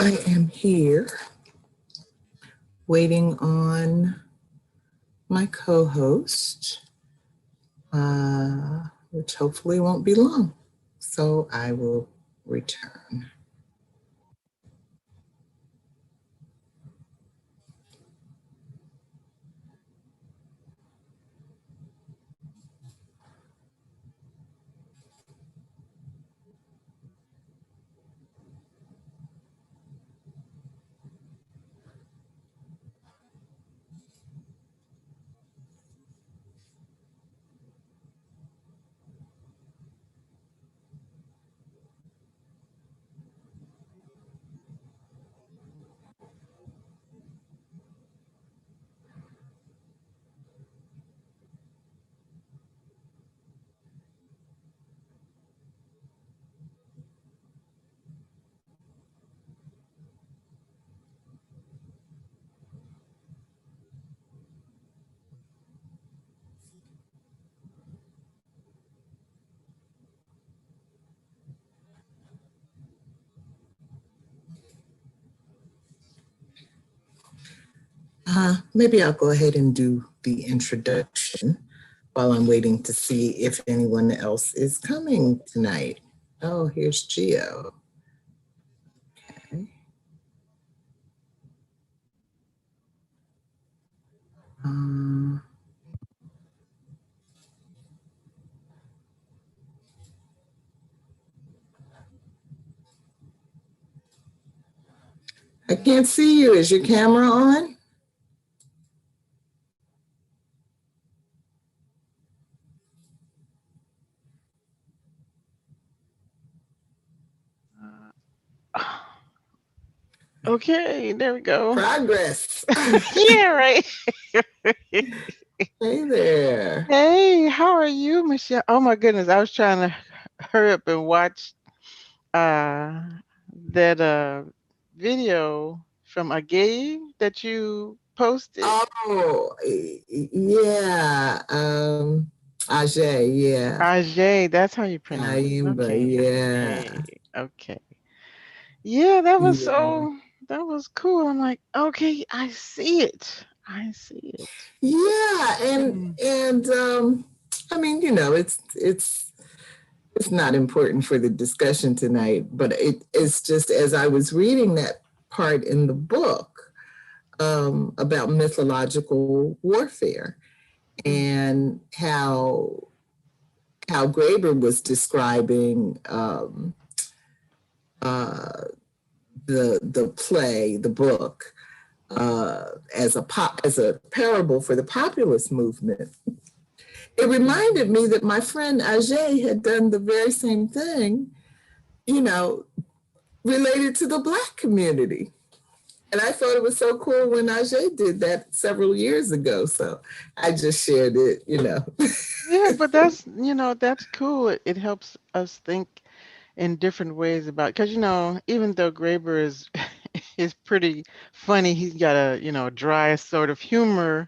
I am here waiting on my co-host, which hopefully won't be long. So I will return. Maybe I'll go ahead and do the introduction while I'm waiting to see if anyone else is coming tonight. Oh, here's Gio. Okay. I can't see you. Is your camera on? Okay, there we go. Progress. Yeah, right. Hey there. Hey, how are you, Michelle? Oh my goodness, I was trying to hurry up and watch that video from a game that you posted. Oh, yeah. Ajay, yeah. Ajay, that's how you pronounce it. Ayimba, Okay. yeah. Okay. Yeah, that was Yeah. that was cool. I'm like, okay, I see it. I see it. Yeah, Mm. I mean, it's not important for the discussion tonight, but it's just as I was reading that part in the book about mythological warfare and how Graeber was describing the play, the book, as a parable for the populist movement. It reminded me that my friend Ajay had done the very same thing, related to the Black community. And I thought it was so cool when Ajay did that several years ago. So I just shared it. Yeah, but that's cool. It helps us think in different ways about because even though Graeber is is pretty funny, he's got a dry sort of humor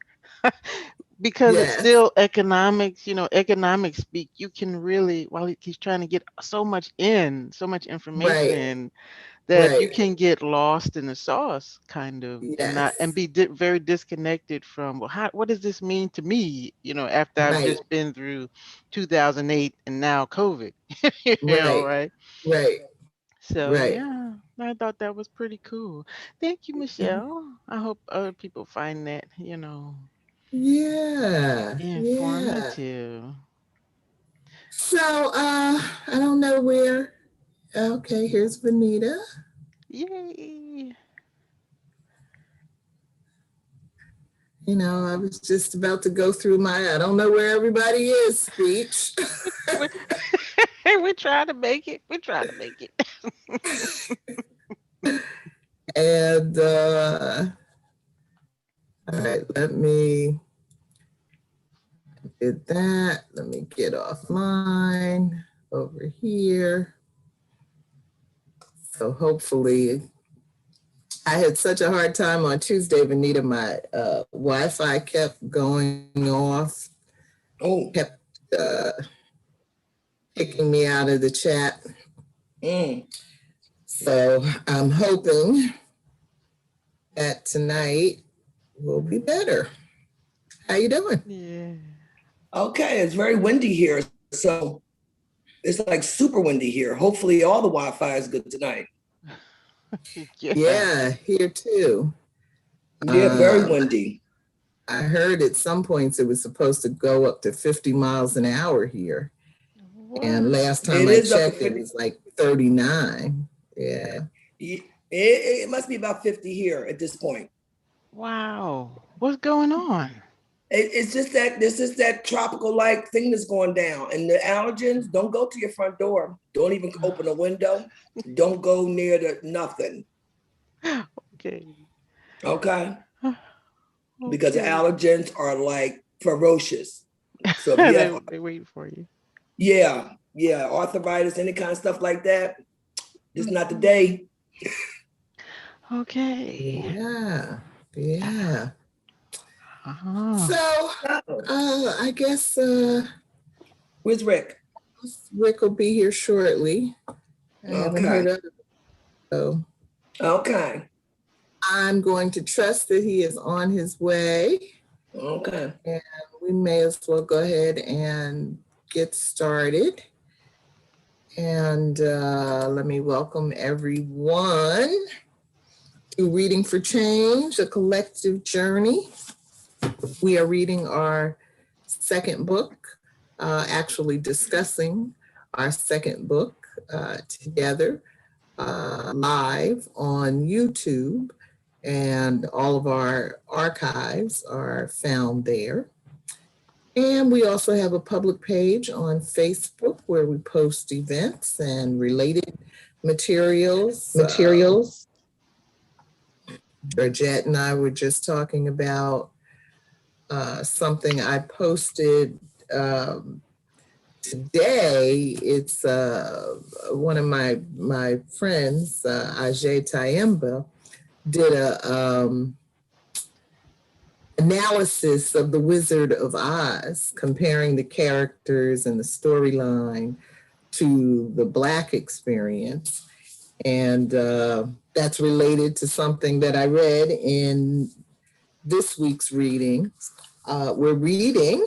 because it's Yes, still economics, economic speak. You can really while he's trying to get so much information right, in that you right. can get lost in the sauce kind of and not and Yes, be very disconnected from well what does this mean to me after I've right, just been through 2008 and now COVID. right, Right, right, so right. yeah, I thought that was pretty cool. Thank you, Michelle. I hope other people find that Yeah, yeah. informative. So I don't know where. Okay, here's Venita. Yay. I was just about to go through my I don't know where everybody is speech. we, we try to make it, we try to make it. And all right, let me did that. Let me get offline over here. So hopefully, I had such a hard time on Tuesday, Venita. My Wi-Fi kept going off. Oh, kept kicking me out of the chat. So I'm hoping that tonight will be better. How you doing? Yeah. Okay, it's very windy here. So it's like super windy here. Hopefully all the Wi-Fi is good tonight. Yeah. Yeah, here too. Yeah, very windy. I heard at some points it was supposed to go up to 50 miles an hour here. And What? last time It I is up to checked, it 50. was like 39. Yeah. It must be about 50 here at this point. Wow. What's going on? It's just that this is that tropical like thing that's going down. And the allergens, don't go to your front door. Don't even open a window. Don't go near the nothing. Okay. Okay. Because the Okay. allergens are like ferocious. So if you have They waiting for you. yeah, arthritis, any kind of stuff like that, it's not the day. Okay. Yeah. Yeah. Uh-huh. So Oh, I guess where's Rick? Rick will be here shortly. I haven't heard Okay. of him. So Okay. I'm going to trust that he is on his way. Okay. And we may as well go ahead and get started. And let me welcome everyone to Reading for Change, a collective journey. We are reading our second book, actually discussing our second book together live on YouTube, and all of our archives are found there. And we also have a public page on Facebook where we post events and related materials. Georgette and I were just talking about something I posted today. It's one of my friends, Ajay Tayemba, did a analysis of The Wizard of Oz, comparing the characters and the storyline to the Black experience. And that's related to something that I read in this week's reading. We're reading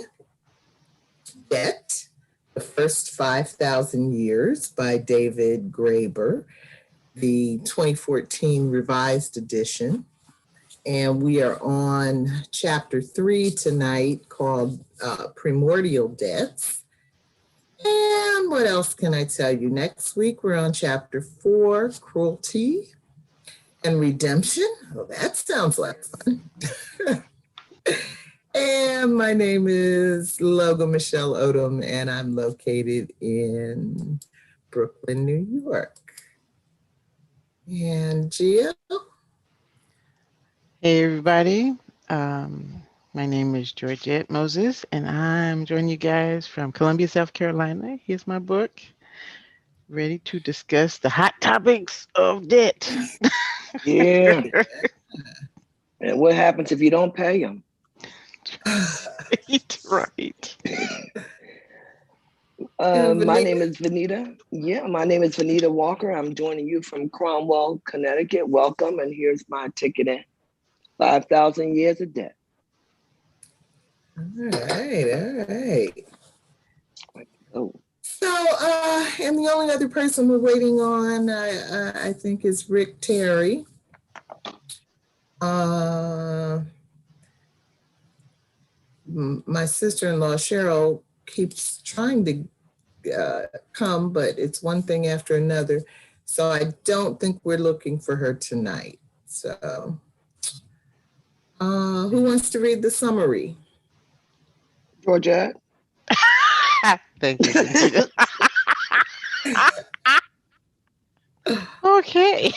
Debt, The First 5,000 Years by David Graeber, the 2014 revised edition. And we are on chapter 3 tonight, called Primordial Debts. And what else can I tell you? Next week, we're on chapter 4, Cruelty and Redemption. Oh, that sounds like fun. And my name is Logo Michelle Odom, and I'm located in Brooklyn, New York. And Gia? Hey, everybody. My name is Georgette Moses, and I'm joining you guys from Columbia, South Carolina. Here's my book, ready to discuss the hot topics of debt. Yeah. And what happens if you don't pay them? Right. My name is Venita. Yeah, my name is Venita Walker. I'm joining you from Cromwell, Connecticut. Welcome, and here's my ticket in. 5,000 years of debt. All right. Oh, So, and the only other person we're waiting on, I think, is Rick Terry. My sister-in-law, Cheryl, keeps trying to come, but it's one thing after another. So I don't think we're looking for her tonight. So, who wants to read the summary? Georgette. Thank you, Benita. Okay.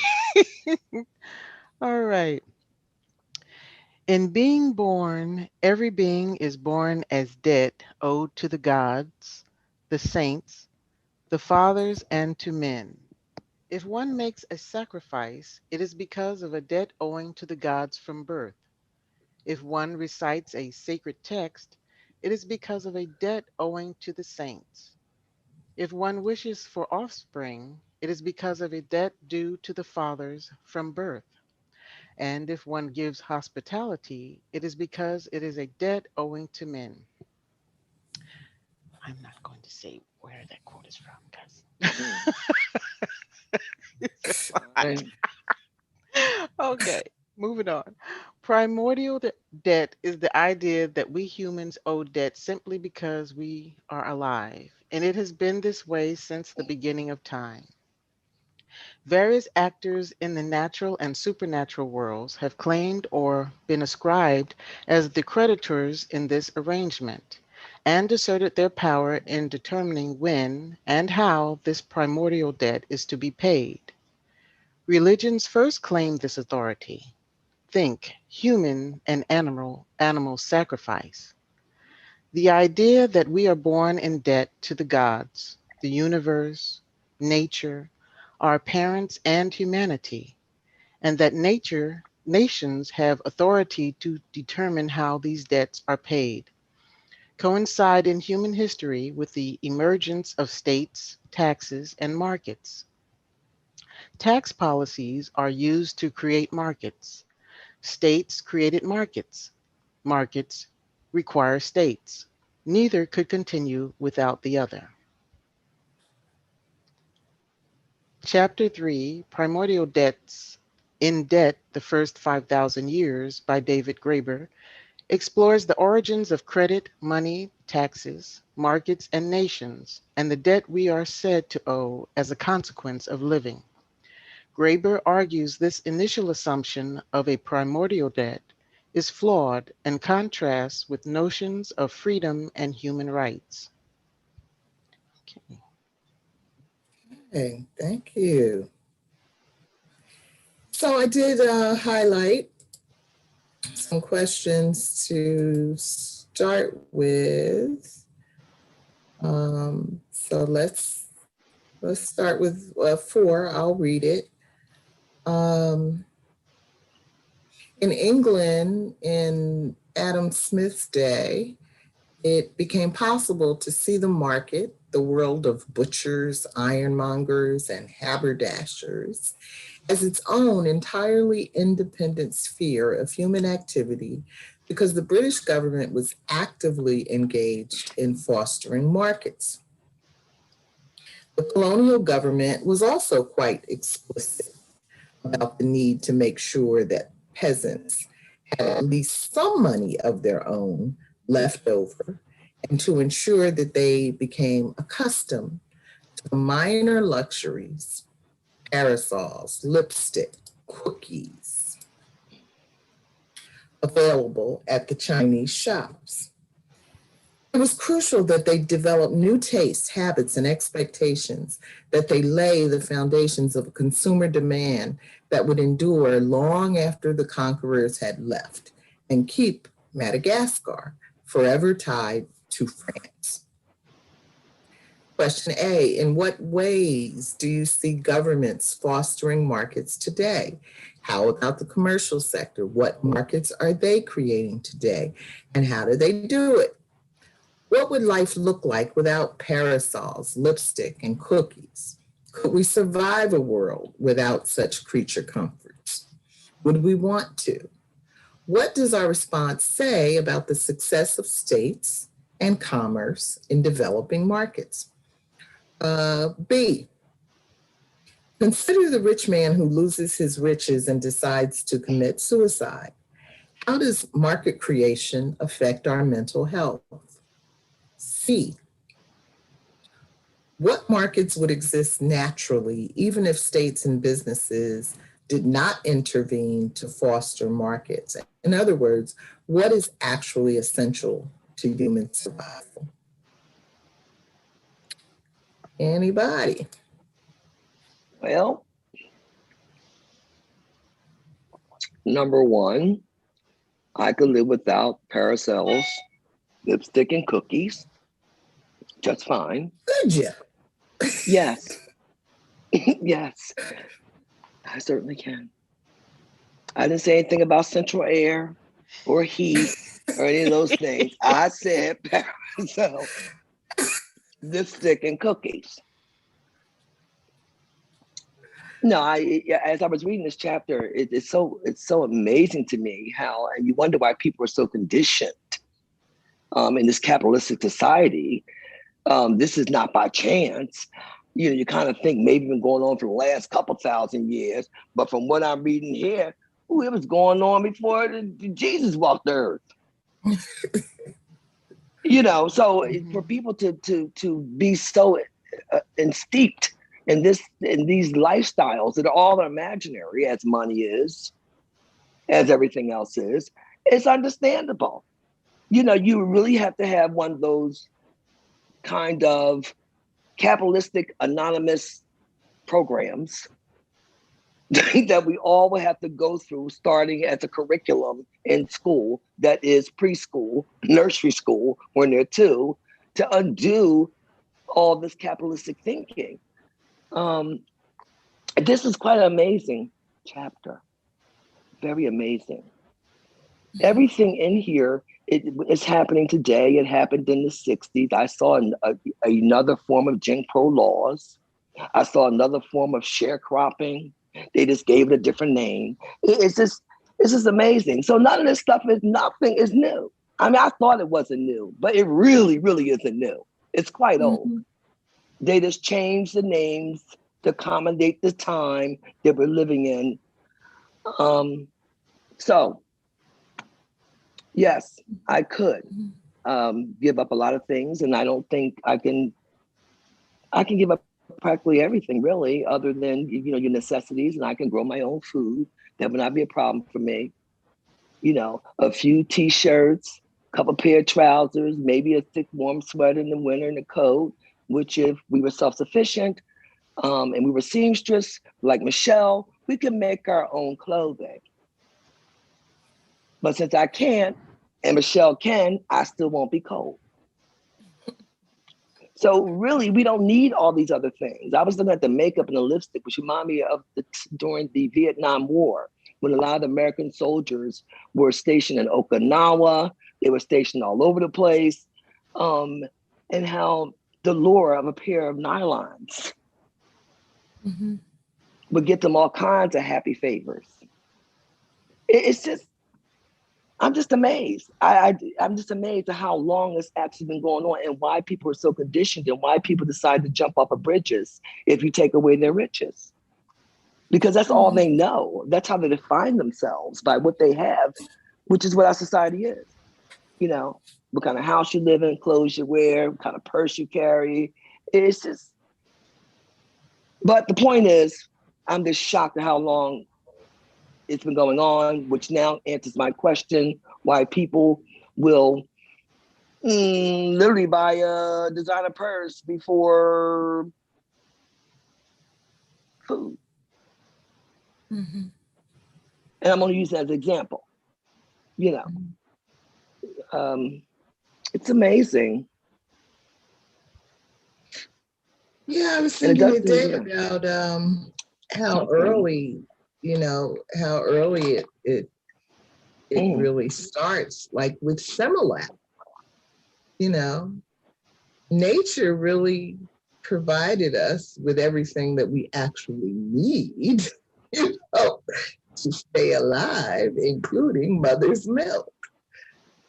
All right. In being born, every being is born as debt owed to the gods, the saints, the fathers, and to men. If one makes a sacrifice, it is because of a debt owing to the gods from birth. If one recites a sacred text, it is because of a debt owing to the saints. If one wishes for offspring, it is because of a debt due to the fathers from birth. And if one gives hospitality, it is because it is a debt owing to men. I'm not going to say where that quote is from because it's a lot. Fine. Okay, moving on. Debt is the idea that we humans owe debt simply because we are alive, and it has been this way since the beginning of time. Various actors in the natural and supernatural worlds have claimed or been ascribed as the creditors in this arrangement, and asserted their power in determining when and how this primordial debt is to be paid. Religions first claimed this authority. Think human and animal sacrifice. The idea that we are born in debt to the gods, the universe, nature, our parents, and humanity, and that nations have authority to determine how these debts are paid, coincide in human history with the emergence of states, taxes, and markets. Tax policies are used to create markets. States created markets. Markets require states. Neither could continue without the other. Chapter 3, Primordial Debts, In Debt, the First 5,000 Years by David Graeber, explores the origins of credit, money, taxes, markets, and nations, and the debt we are said to owe as a consequence of living. Graeber argues this initial assumption of a primordial debt is flawed and contrasts with notions of freedom and human rights. Okay. Okay, thank you. So I did highlight some questions to start with. So let's start with 4. I'll read it. In England, in Adam Smith's day, it became possible to see the market, the world of butchers, ironmongers, and haberdashers, as its own entirely independent sphere of human activity because the British government was actively engaged in fostering markets. The colonial government was also quite explicit about the need to make sure that peasants had at least some money of their own left over and to ensure that they became accustomed to the minor luxuries, parasols, lipstick, cookies, available at the Chinese shops. It was crucial that they develop new tastes, habits, and expectations, that they lay the foundations of a consumer demand that would endure long after the conquerors had left and keep Madagascar forever tied to France. Question A, in what ways do you see governments fostering markets today? How about the commercial sector? What markets are they creating today? And how do they do it? What would life look like without parasols, lipstick, and cookies? Could we survive a world without such creature comforts? Would we want to? What does our response say about the success of states and commerce in developing markets? B, consider the rich man who loses his riches and decides to commit suicide. How does market creation affect our mental health? C, what markets would exist naturally even if states and businesses did not intervene to foster markets? In other words, what is actually essential to human survival? Anybody? Well, number one, I could live without parasols, lipstick, and cookies just fine. Could you? Yes. Yes, I certainly can. I didn't say anything about central air or heat or any of those things. I said parasol, lipstick, and cookies. No, as I was reading this chapter, it's so amazing to me how, and you wonder why people are so conditioned in this capitalistic society. This is not by chance. You kind of think maybe been going on for the last couple thousand years, but from what I'm reading here, it was going on before Jesus walked the earth. So for people to be so steeped in these lifestyles that are all imaginary, as money is, as everything else is, it's understandable. You really have to have one of those kind of capitalistic anonymous programs that we all will have to go through, starting as a curriculum in school that is preschool, nursery school, when they're two, to undo all this capitalistic thinking. This is quite an amazing chapter. Very amazing. Everything in here is happening today. It happened in the 60s. I saw another form of Jim Crow laws. I saw another form of sharecropping. They just gave it a different name. It's just amazing. So nothing is new. I mean, I thought it wasn't new, but it really, really isn't new. It's quite old. They just changed the names to accommodate the time that we're living in. So, yes, I could give up a lot of things, and I don't think I can give up practically everything, really, other than your necessities, and I can grow my own food. That would not be a problem for me. A few t-shirts, a couple pair of trousers, maybe a thick warm sweater in the winter and a coat, which if we were self-sufficient and we were seamstress like Michelle, we could make our own clothing. But since I can't, and Michelle can, I still won't be cold. So really, we don't need all these other things. I was looking at the makeup and the lipstick, which remind me of during the Vietnam War, when a lot of American soldiers were stationed in Okinawa, they were stationed all over the place, and how the lure of a pair of nylons would get them all kinds of happy favors. It's just, I'm just amazed. I'm just amazed at how long this actually been going on and why people are so conditioned and why people decide to jump off of bridges if you take away their riches. Because that's all they know. That's how they define themselves, by what they have, which is what our society is. What kind of house you live in, clothes you wear, what kind of purse you carry. It's just, but the point is, I'm just shocked at how long it's been going on, which now answers my question, why people will literally buy a designer purse before food. And I'm going to use that as an example. It's amazing. Yeah, I was thinking today about how early it really starts, like with Similac. Nature really provided us with everything that we actually need, to stay alive, including mother's milk.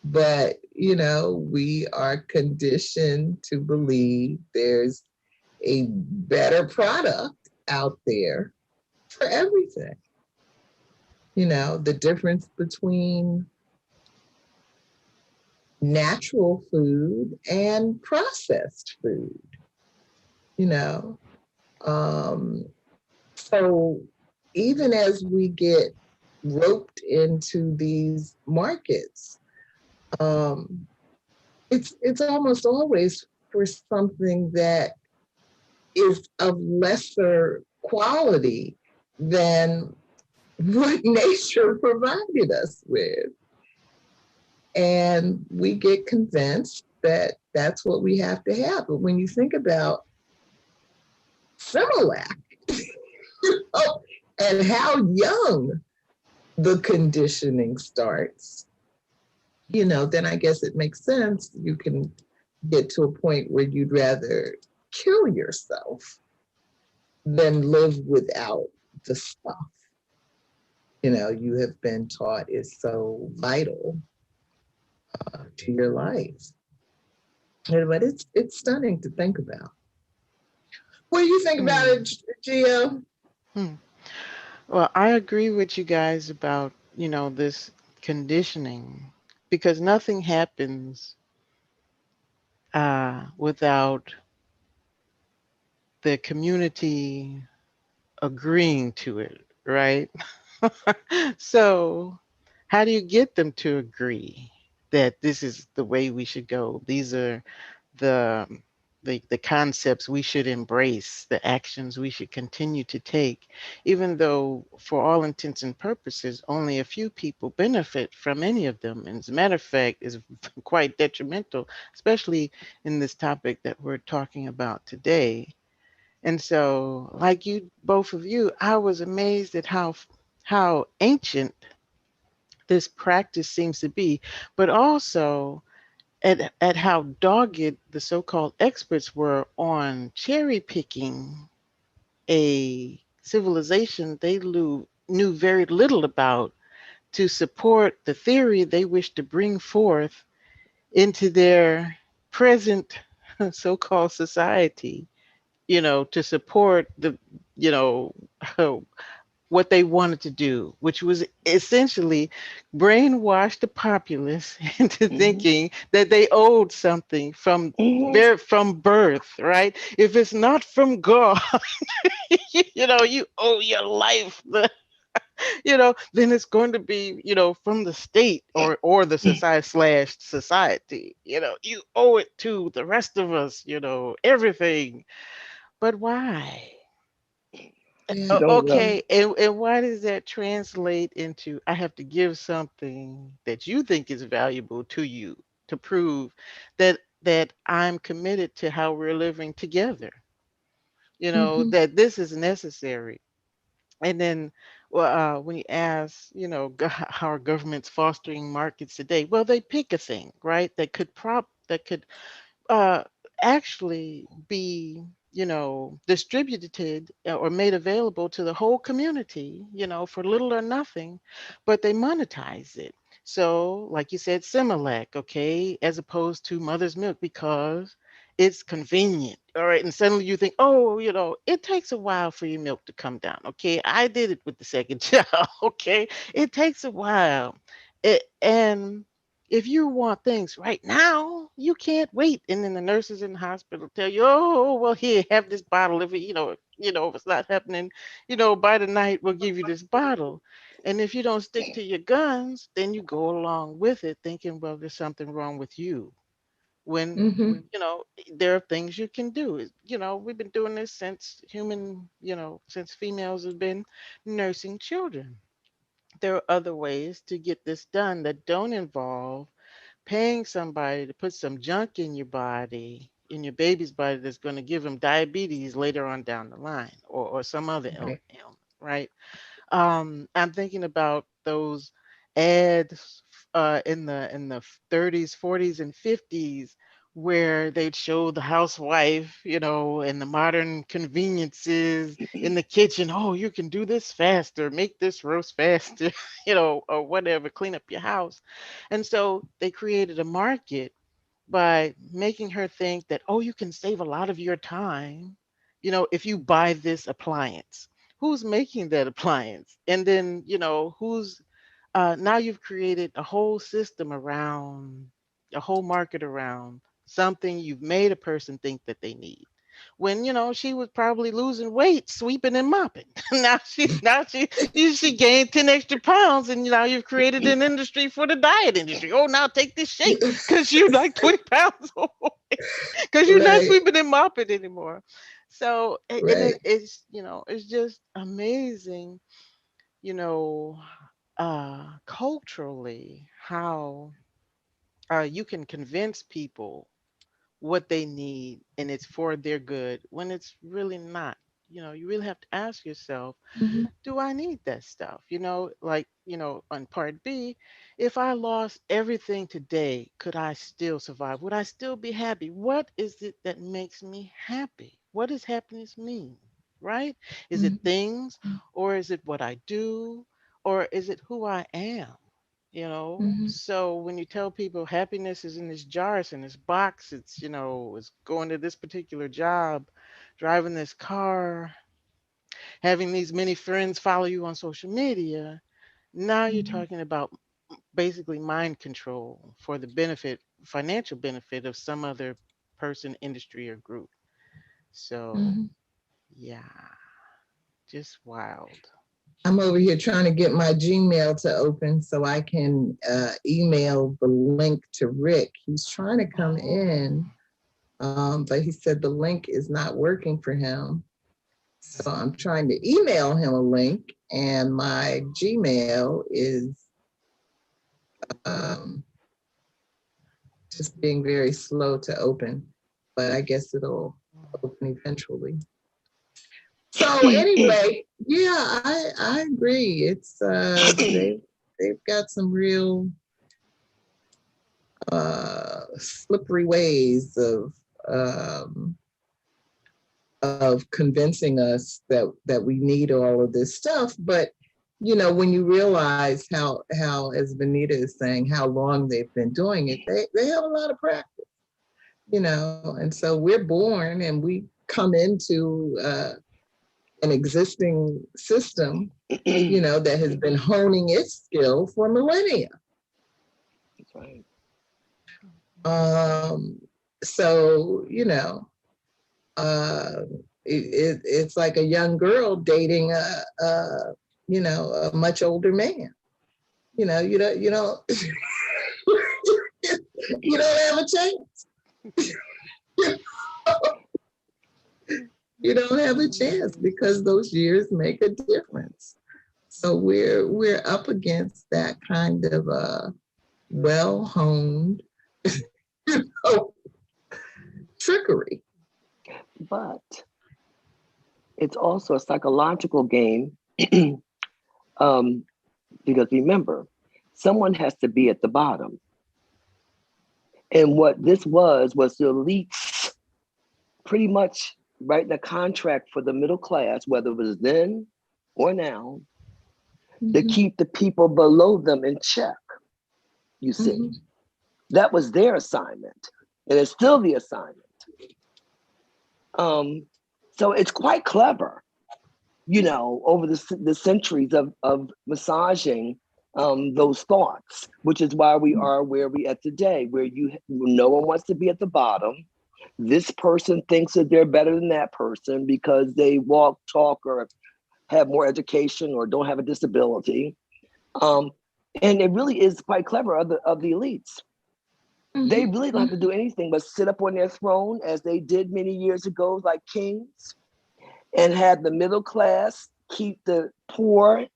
But, we are conditioned to believe there's a better product out there for everything. The difference between natural food and processed food, So even as we get roped into these markets, it's almost always for something that is of lesser quality than what nature provided us with. And we get convinced that that's what we have to have. But when you think about Similac, and how young the conditioning starts, then I guess it makes sense. You can get to a point where you'd rather kill yourself than live without the stuff, you have been taught is so vital to your life. But it's stunning to think about. What do you think about Hmm. it, Gio? Hmm. Well, I agree with you guys about, this conditioning because nothing happens without the community agreeing to it, right? So, how do you get them to agree that this is the way we should go? These are the the concepts we should embrace, the actions we should continue to take, even though for all intents and purposes, only a few people benefit from any of them. And as a matter of fact, is quite detrimental, especially in this topic that we're talking about today. And so, like you, both of you, I was amazed at how ancient this practice seems to be, but also at how dogged the so-called experts were on cherry picking a civilization they knew very little about to support the theory they wish to bring forth into their present so-called society, to support the, you know, what they wanted to do, which was essentially brainwash the populace into Mm-hmm. thinking that they owed something Mm-hmm. from birth, right? If it's not from God, you owe your life, then it's going to be, from the state or the society. You owe it to the rest of us, everything. But why? Yeah. Don't know. Okay, and why does that translate into I have to give something that you think is valuable to you to prove that I'm committed to how we're living together, Hmm. that this is necessary. And then, well, when you ask, how are governments fostering markets today? Well, they pick a thing, right? That could uh, actually be, distributed or made available to the whole community, for little or nothing, but they monetize it. So, like you said, Similac, okay, as opposed to mother's milk because it's convenient. All right. And suddenly you think, oh, it takes a while for your milk to come down. Okay. I did it with the second child. Okay. It takes a while. And if you want things right now, you can't wait. And then the nurses in the hospital tell you, oh, well, here, have this bottle. If it, if it's not happening, by the night, we'll give you this bottle. And if you don't stick to your guns, then you go along with it, thinking, well, there's something wrong with you. When, Hmm. there are things you can do. We've been doing this since females have been nursing children. There are other ways to get this done that don't involve paying somebody to put some junk in your body, in your baby's body, that's going to give them diabetes later on down the line, or some other Right. ailment, right? I'm thinking about those ads in the 30s, 40s, and 50s where they'd show the housewife, and the modern conveniences in the kitchen. Oh, you can do this faster, make this roast faster, or whatever, clean up your house. And so they created a market by making her think that, oh, you can save a lot of your time, if you buy this appliance. Who's making that appliance? And then, who's now you've created a whole system around, a whole market around something you've made a person think that they need. When she was probably losing weight, sweeping and mopping. Now she gained 10 extra pounds, and now you've created an industry for the diet industry. Oh, now take this shake because you're like 20 pounds because you're not Right. sweeping and mopping anymore. So Right. it's just amazing, you know, culturally how you can convince people what they need and it's for their good when it's really not. You really have to ask yourself, Hmm. do I need that stuff? Like, on part B, if I lost everything today, could I still survive? Would I still be happy? What is it that makes me happy? What does happiness mean? right? Is it things, or is it what I do, or is it who I am? You know, Mhm. so when you tell people happiness is in this jar, it's in this box, it's, you know, it's going to this particular job, driving this car, having these many friends follow you on social media, now you're Mhm. talking about basically mind control for the benefit, financial benefit of some other person, industry, or group. So, Mhm. yeah, just wild. I'm over here trying to get my Gmail to open so I can email the link to Rick. He's trying to come Oh, in, but he said the link is not working for him. So I'm trying to email him a link, and my Gmail is um, just being very slow to open, but I guess it'll open eventually. So anyway, yeah, I agree. It's they've got some real slippery ways of convincing us that we need all of this stuff. But you know, when you realize how as Venita is saying, how long they've been doing it, they have a lot of practice, you know, and so we're born and we come into an existing system, you know, that has been honing its skill for millennia. That's right. Um, so, you know, uh, it's like a young girl dating you know, a much older man. You know, you don't have a chance. You don't have a chance because those years make a difference. So we're up against that kind of well honed trickery. But it's also a psychological game. um, because remember, someone has to be at the bottom. And what this was the elites pretty much writing a contract for the middle class, whether it was then or now, to Mhm. keep the people below them in check. You see, Mhm. that was their assignment, and it's still the assignment. So it's quite clever, you know, over the centuries of massaging those thoughts, which is why we are where we are today, where no one wants to be at the bottom. This person thinks that they're better than that person because they walk, talk, or have more education or don't have a disability. And it really is quite clever of the elites. They really don't have to do anything but sit up on their throne as they did many years ago, like kings, and had the middle class keep the poor.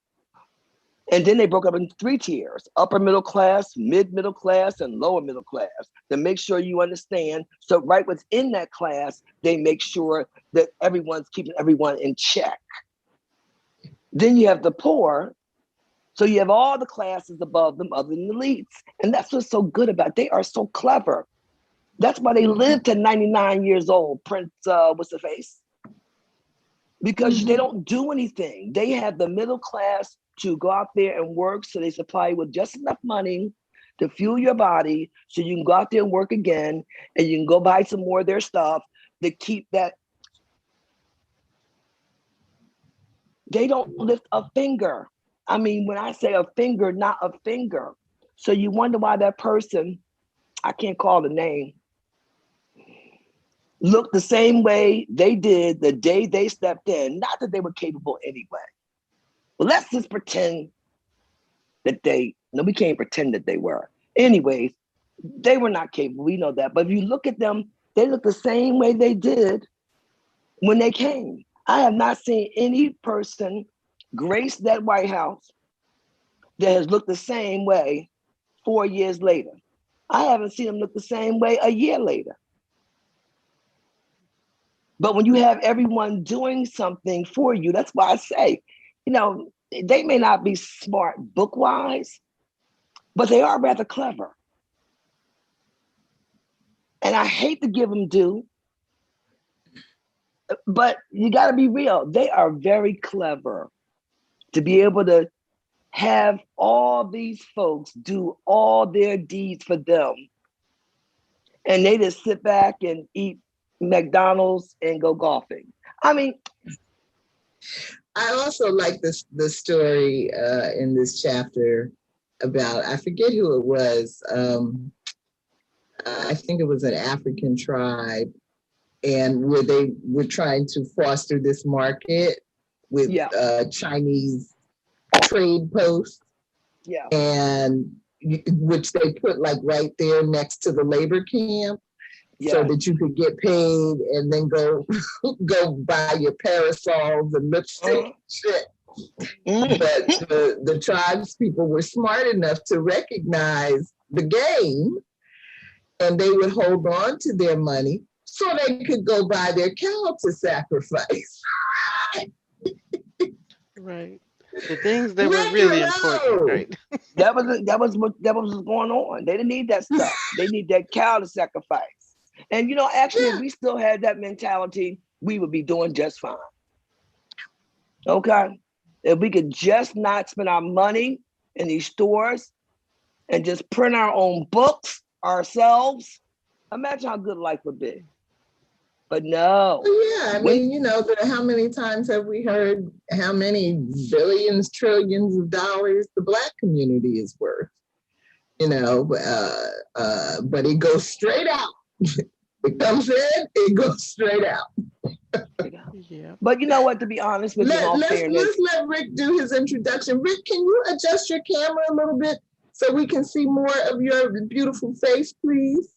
And then they broke up in 3 tiers: upper middle class, middle class, and lower middle class, to make sure you understand. So right within that class, they make sure that everyone's keeping everyone in check. Then you have the poor. So you have all the classes above them other than the elites. And that's what's so good about it. They are so clever. That's why they live to 99 years old, Prince, what's the face? Because they don't do anything. They have the middle class to go out there and work, so they supply you with just enough money to fuel your body so you can go out there and work again, and you can go buy some more of their stuff to keep that. They don't lift a finger. I mean, when I say a finger, not a finger. So you wonder why that person, I can't call the name, looked the same way they did the day they stepped in. Not that they were capable anyway. But let's just pretend that no, we can't pretend that they were. Anyways, they were not capable. We know that. But if you look at them, they look the same way they did when they came. I have not seen any person grace that White House that has looked the same way 4 years later. I haven't seen them look the same way a year later. But when you have everyone doing something for you, that's why I say, you know, they may not be smart book-wise, but they are rather clever. And I hate to give them due, but you got to be real. They are very clever to be able to have all these folks do all their deeds for them. And they just sit back and eat McDonald's and go golfing. I mean, I also like the story in this chapter about, I forget who it was. I think it was an African tribe, and where they were trying to foster this market with Chinese trade posts, and which they put like right there next to the labor camp, so that you could get paid and then go buy your parasols and lipstick and shit. But the tribes people were smart enough to recognize the game, and they would hold on to their money so they could go buy their cow to sacrifice. Right. The things that were really important, right? That was what was going on. They didn't need that stuff. They need that cow to sacrifice. And actually, if we still had that mentality, we would be doing just fine. Okay? If we could just not spend our money in these stores and just print our own books ourselves, imagine how good life would be. But no. Yeah, I mean, how many times have we heard how many billions, trillions of dollars the Black community is worth? But it goes straight out. It comes in, it goes straight out. Yeah. But you know what, to be honest with you, in all fairness. Let's let Rick do his introduction. Rick, can you adjust your camera a little bit so we can see more of your beautiful face, please?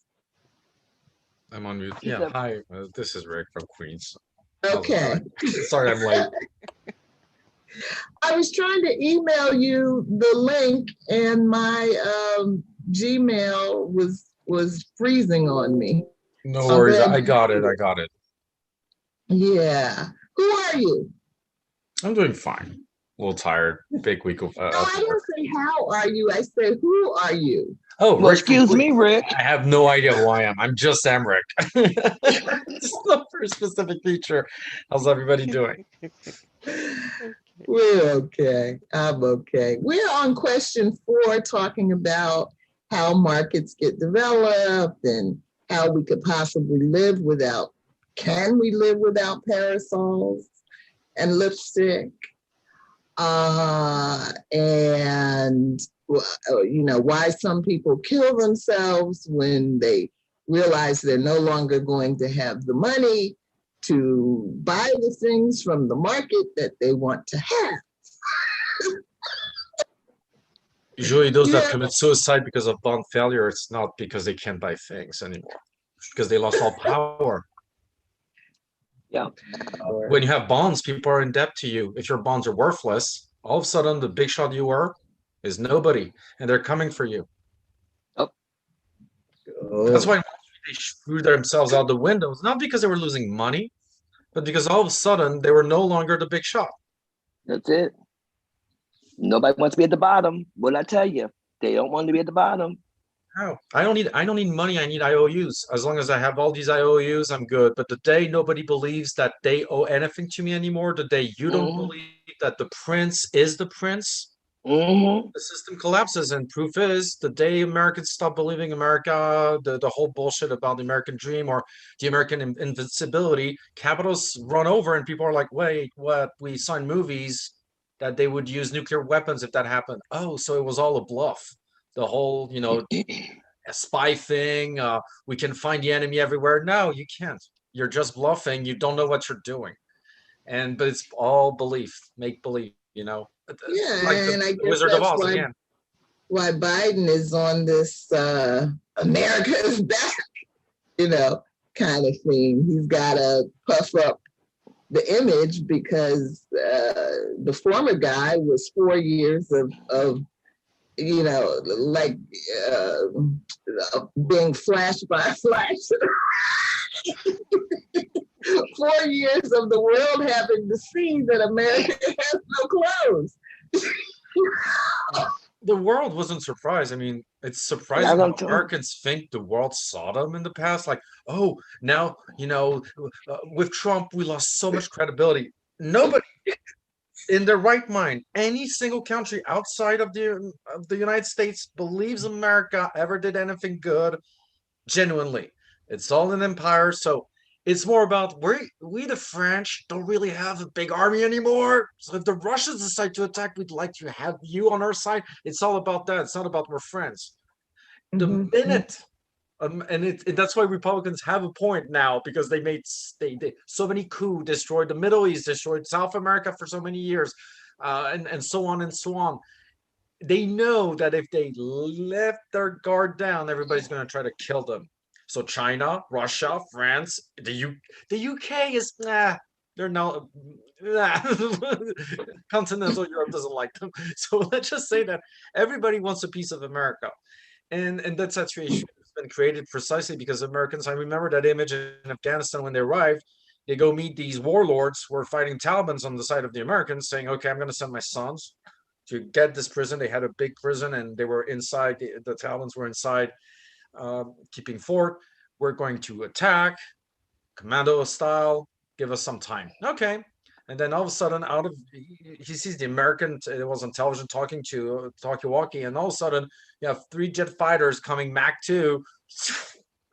I'm on mute. Yeah, hi, this is Rick from Queens. Okay. Sorry I'm late. I was trying to email you the link, and my Gmail was freezing on me. No worries, I got it. Yeah. Who are you? I'm doing fine. A little tired. Big week of. No, I didn't say how are you. I said who are you? Oh, well, excuse me, Rick. I have no idea who I am. I'm just Sam Rick. Just not for a specific feature. How's everybody doing? We're okay. I'm okay. We're on question 4, talking about how markets get developed and how we could possibly live without. Can we live without parasols and lipstick? And why some people kill themselves when they realize they're no longer going to have the money to buy the things from the market that they want to have. Usually those that commit suicide because of bond failure, it's not because they can't buy things anymore, because they lost all power. Yeah. When you have bonds, people are in debt to you. If your bonds are worthless, all of a sudden the big shot you were is nobody, and they're coming for you. That's why they threw themselves out the windows, not because they were losing money, but because all of a sudden they were no longer the big shot. That's it. Nobody wants to be at the bottom. What I tell you, they don't want to be at the bottom. No, I don't need money. I need IOUs. As long as I have all these IOUs, I'm good. But the day nobody believes that they owe anything to me anymore, the day you don't believe that the prince is the prince, the system collapses. And proof is, the day Americans stop believing America, the whole bullshit about the American dream or the American invincibility, capitalists run over and people are like, wait, what? We signed movies that they would use nuclear weapons if that happened. Oh, so it was all a bluff. The whole, a spy thing, we can find the enemy everywhere. No, you can't. You're just bluffing. You don't know what you're doing. But it's all belief, make believe, Yeah, like and I guess Wizard of that's Oz again. Why Biden is on this America is back, kind of thing. He's got to puff up the image because the former guy was 4 years of being flashed by a flash. 4 years of the world having to see that America has no clothes. the world wasn't surprised. I mean, it's surprising Not how until Americans think the world saw them in the past. Like, oh, now, with Trump, we lost so much credibility. Nobody in their right mind, any single country outside of the United States believes America ever did anything good genuinely. It's all an empire. So it's more about we the French don't really have a big army anymore. So if the Russians decide to attack, we'd like to have you on our side. It's all about that. It's not about we're friends. The Mhm. minute that's why Republicans have a point now, because they so many coups, destroyed the Middle East, destroyed South America for so many years, and so on and so on. They know that if they lift their guard down, everybody's going to try to kill them. So China, Russia, France, the UK is they're now continental Europe doesn't like them. So let's just say that everybody wants a piece of America, and that situation has been created precisely because Americans. I remember that image in Afghanistan when they arrived. They go meet these warlords who were fighting Taliban's on the side of the Americans, saying, "Okay, I'm going to send my sons to get this prison." They had a big prison, and they were inside. The Talibans were inside, keeping fort. We're going to attack, commando style. Give us some time, okay? And then all of a sudden, out of he sees the American. It was on television talking to talkie-walkie, and all of a sudden, you have 3 jet fighters coming Mach 2.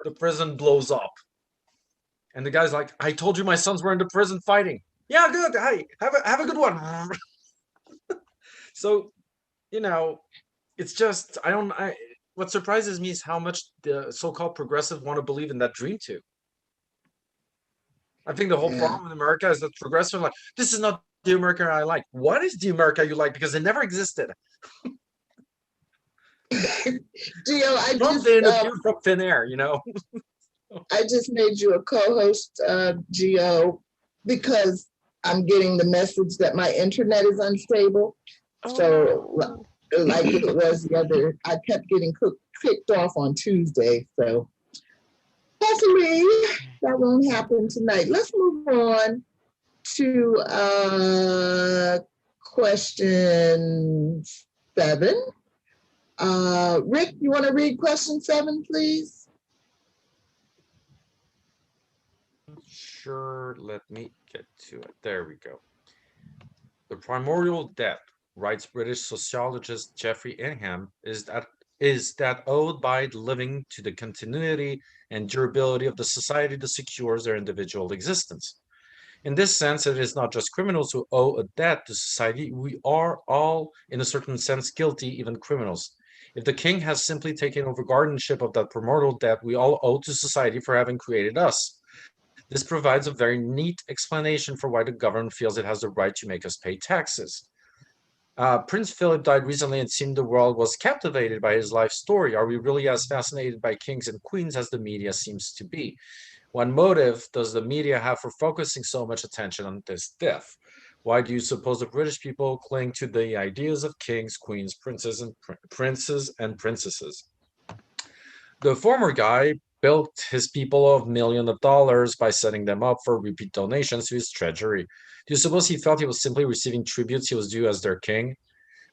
The prison blows up, and the guy's like, "I told you my sons were in the prison fighting." Yeah, good. Hey, have a good one. So it's just what surprises me is how much the so-called progressive want to believe in that dream too. I think the whole Yeah. problem in America is that progressive like, this is not the America I like. What is the America you like? Because it never existed. Gio, Trump didn't appear from thin air, I just made you a co-host, Gio, because I'm getting the message that my internet is unstable. So, like it was I kept getting kicked off on Tuesday. So hopefully that won't happen tonight. Let's move on to question 7. Rick, you want to read question 7, please? Sure, let me get to it. There we go. The primordial debt, writes British sociologist Geoffrey Ingham, is that owed by the living to the continuity and durability of the society that secures their individual existence. In this sense, it is not just criminals who owe a debt to society. We are all, in a certain sense, guilty, even criminals. If the king has simply taken over guardianship of that primordial debt, we all owe to society for having created us. This provides a very neat explanation for why the government feels it has the right to make us pay taxes. Prince Philip died recently, and it seemed the world was captivated by his life story. Are we really as fascinated by kings and queens as the media seems to be? What motive does the media have for focusing so much attention on this death? Why do you suppose the British people cling to the ideas of kings, queens, princes, and princesses? The former guy built his people of millions of dollars by setting them up for repeat donations to his treasury. Do you suppose he felt he was simply receiving tributes he was due as their king?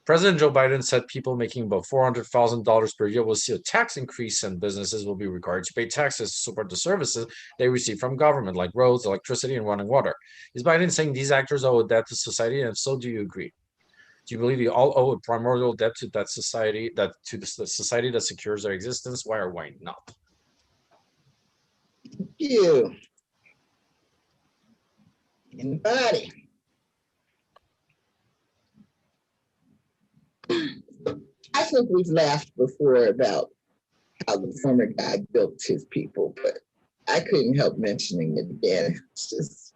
President Joe Biden said people making about $400,000 per year will see a tax increase, and businesses will be required to pay taxes to support the services they receive from government, like roads, electricity, and running water. Is Biden saying these actors owe a debt to society? And if so, do you agree? Do you believe we all owe a primordial debt to that society, to the society that secures their existence? Why or why not? You. Anybody? I think we've laughed before about how the former guy built his people, but I couldn't help mentioning it again. It's just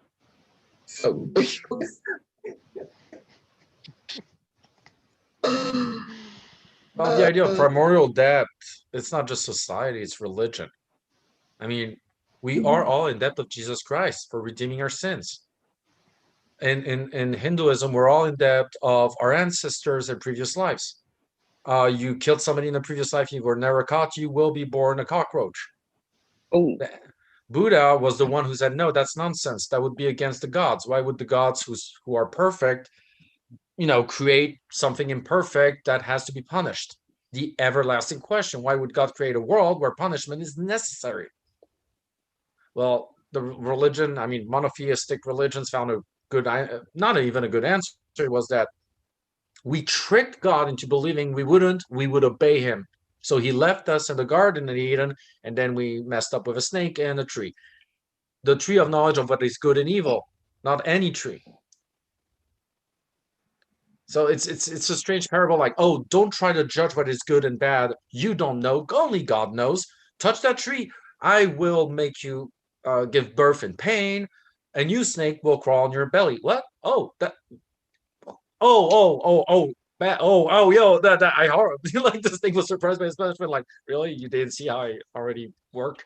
so ridiculous. Well, the idea of primordial debt, it's not just society, it's religion. I mean, we are all in debt of Jesus Christ for redeeming our sins. In Hinduism, we're all in debt of our ancestors in previous lives. You killed somebody in a previous life, you were never caught, you will be born a cockroach. Oh, Buddha was the one who said, no, that's nonsense. That would be against the gods. Why would the gods who are perfect create something imperfect that has to be punished. The everlasting question: why would God create a world where punishment is necessary? Well, the religion, monotheistic religions found a good, not even a good answer, was that we tricked God into believing we would obey him. So he left us in the Garden of Eden, and then we messed up with a snake and a tree. The tree of knowledge of what is good and evil, not any tree. So it's a strange parable, like, oh, don't try to judge what is good and bad. You don't know. Only God knows. Touch that tree. I will make you give birth in pain, and you, snake, will crawl on your belly. What? Oh, that. Yo, that I like this thing was surprised by his punishment. Like, really, you didn't see how I already work?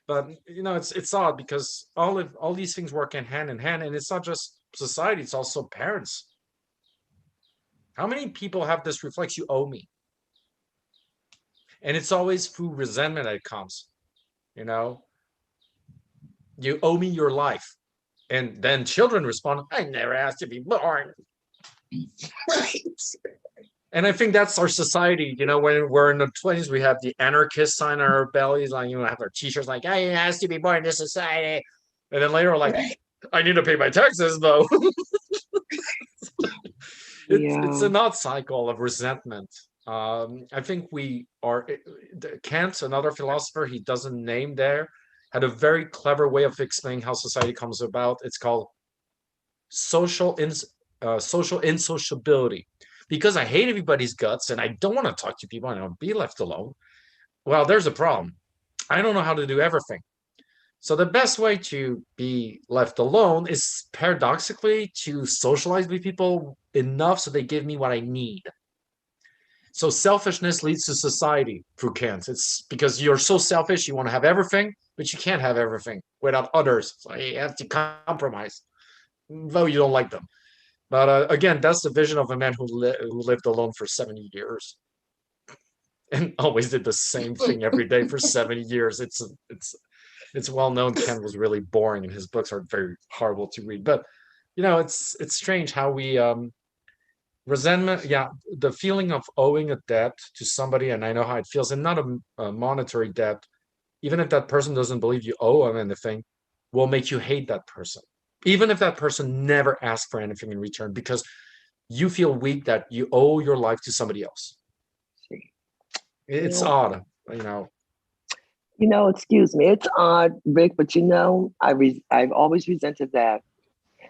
But it's odd because all these things work in hand, and it's not just society; it's also parents. How many people have this reflex? You owe me, and it's always through resentment that it comes. You owe me your life, and then children respond, "I never asked to be born." Right. And I think that's our society. When we're in the 20s, we have the anarchist sign on our bellies, like, have our t-shirts like, I asked to be born in this society. And then later we're like, right. I need to pay my taxes, though. It's an odd cycle of resentment. I think we are, Kant, another philosopher he doesn't name there, had a very clever way of explaining how society comes about. It's called social insociability. Because I hate everybody's guts and I don't want to talk to people and I want to be left alone. Well, there's a problem. I don't know how to do everything. So the best way to be left alone is paradoxically to socialize with people enough so they give me what I need. So selfishness leads to society through Kant. It's because you're so selfish, you want to have everything, but you can't have everything without others. So you have to compromise, though you don't like them. But again, that's the vision of a man who lived alone for 70 years and always did the same thing every day for 70 years. It's well known Ken was really boring and his books are very horrible to read. But it's strange how we resentment, the feeling of owing a debt to somebody, and I know how it feels, and not a monetary debt, even if that person doesn't believe you owe them anything, will make you hate that person. Even if that person never asked for anything in return, because you feel weak that you owe your life to somebody else. It's odd, Excuse me, it's odd, Rick, but I've always resented that,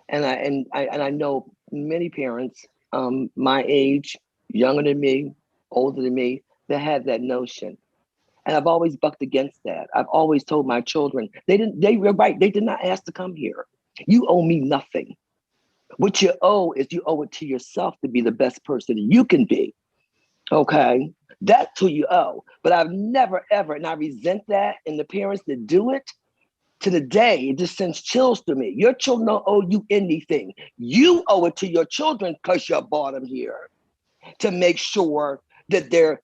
and I know many parents, my age, younger than me, older than me, that have that notion, and I've always bucked against that. I've always told my children they were right. They did not ask to come here. You owe me nothing. What you owe is you owe it to yourself to be the best person you can be. Okay? That's who you owe. But I've never, ever, and I resent that in the parents that do it to the day. It just sends chills through me. Your children don't owe you anything. You owe it to your children because you brought them here to make sure that their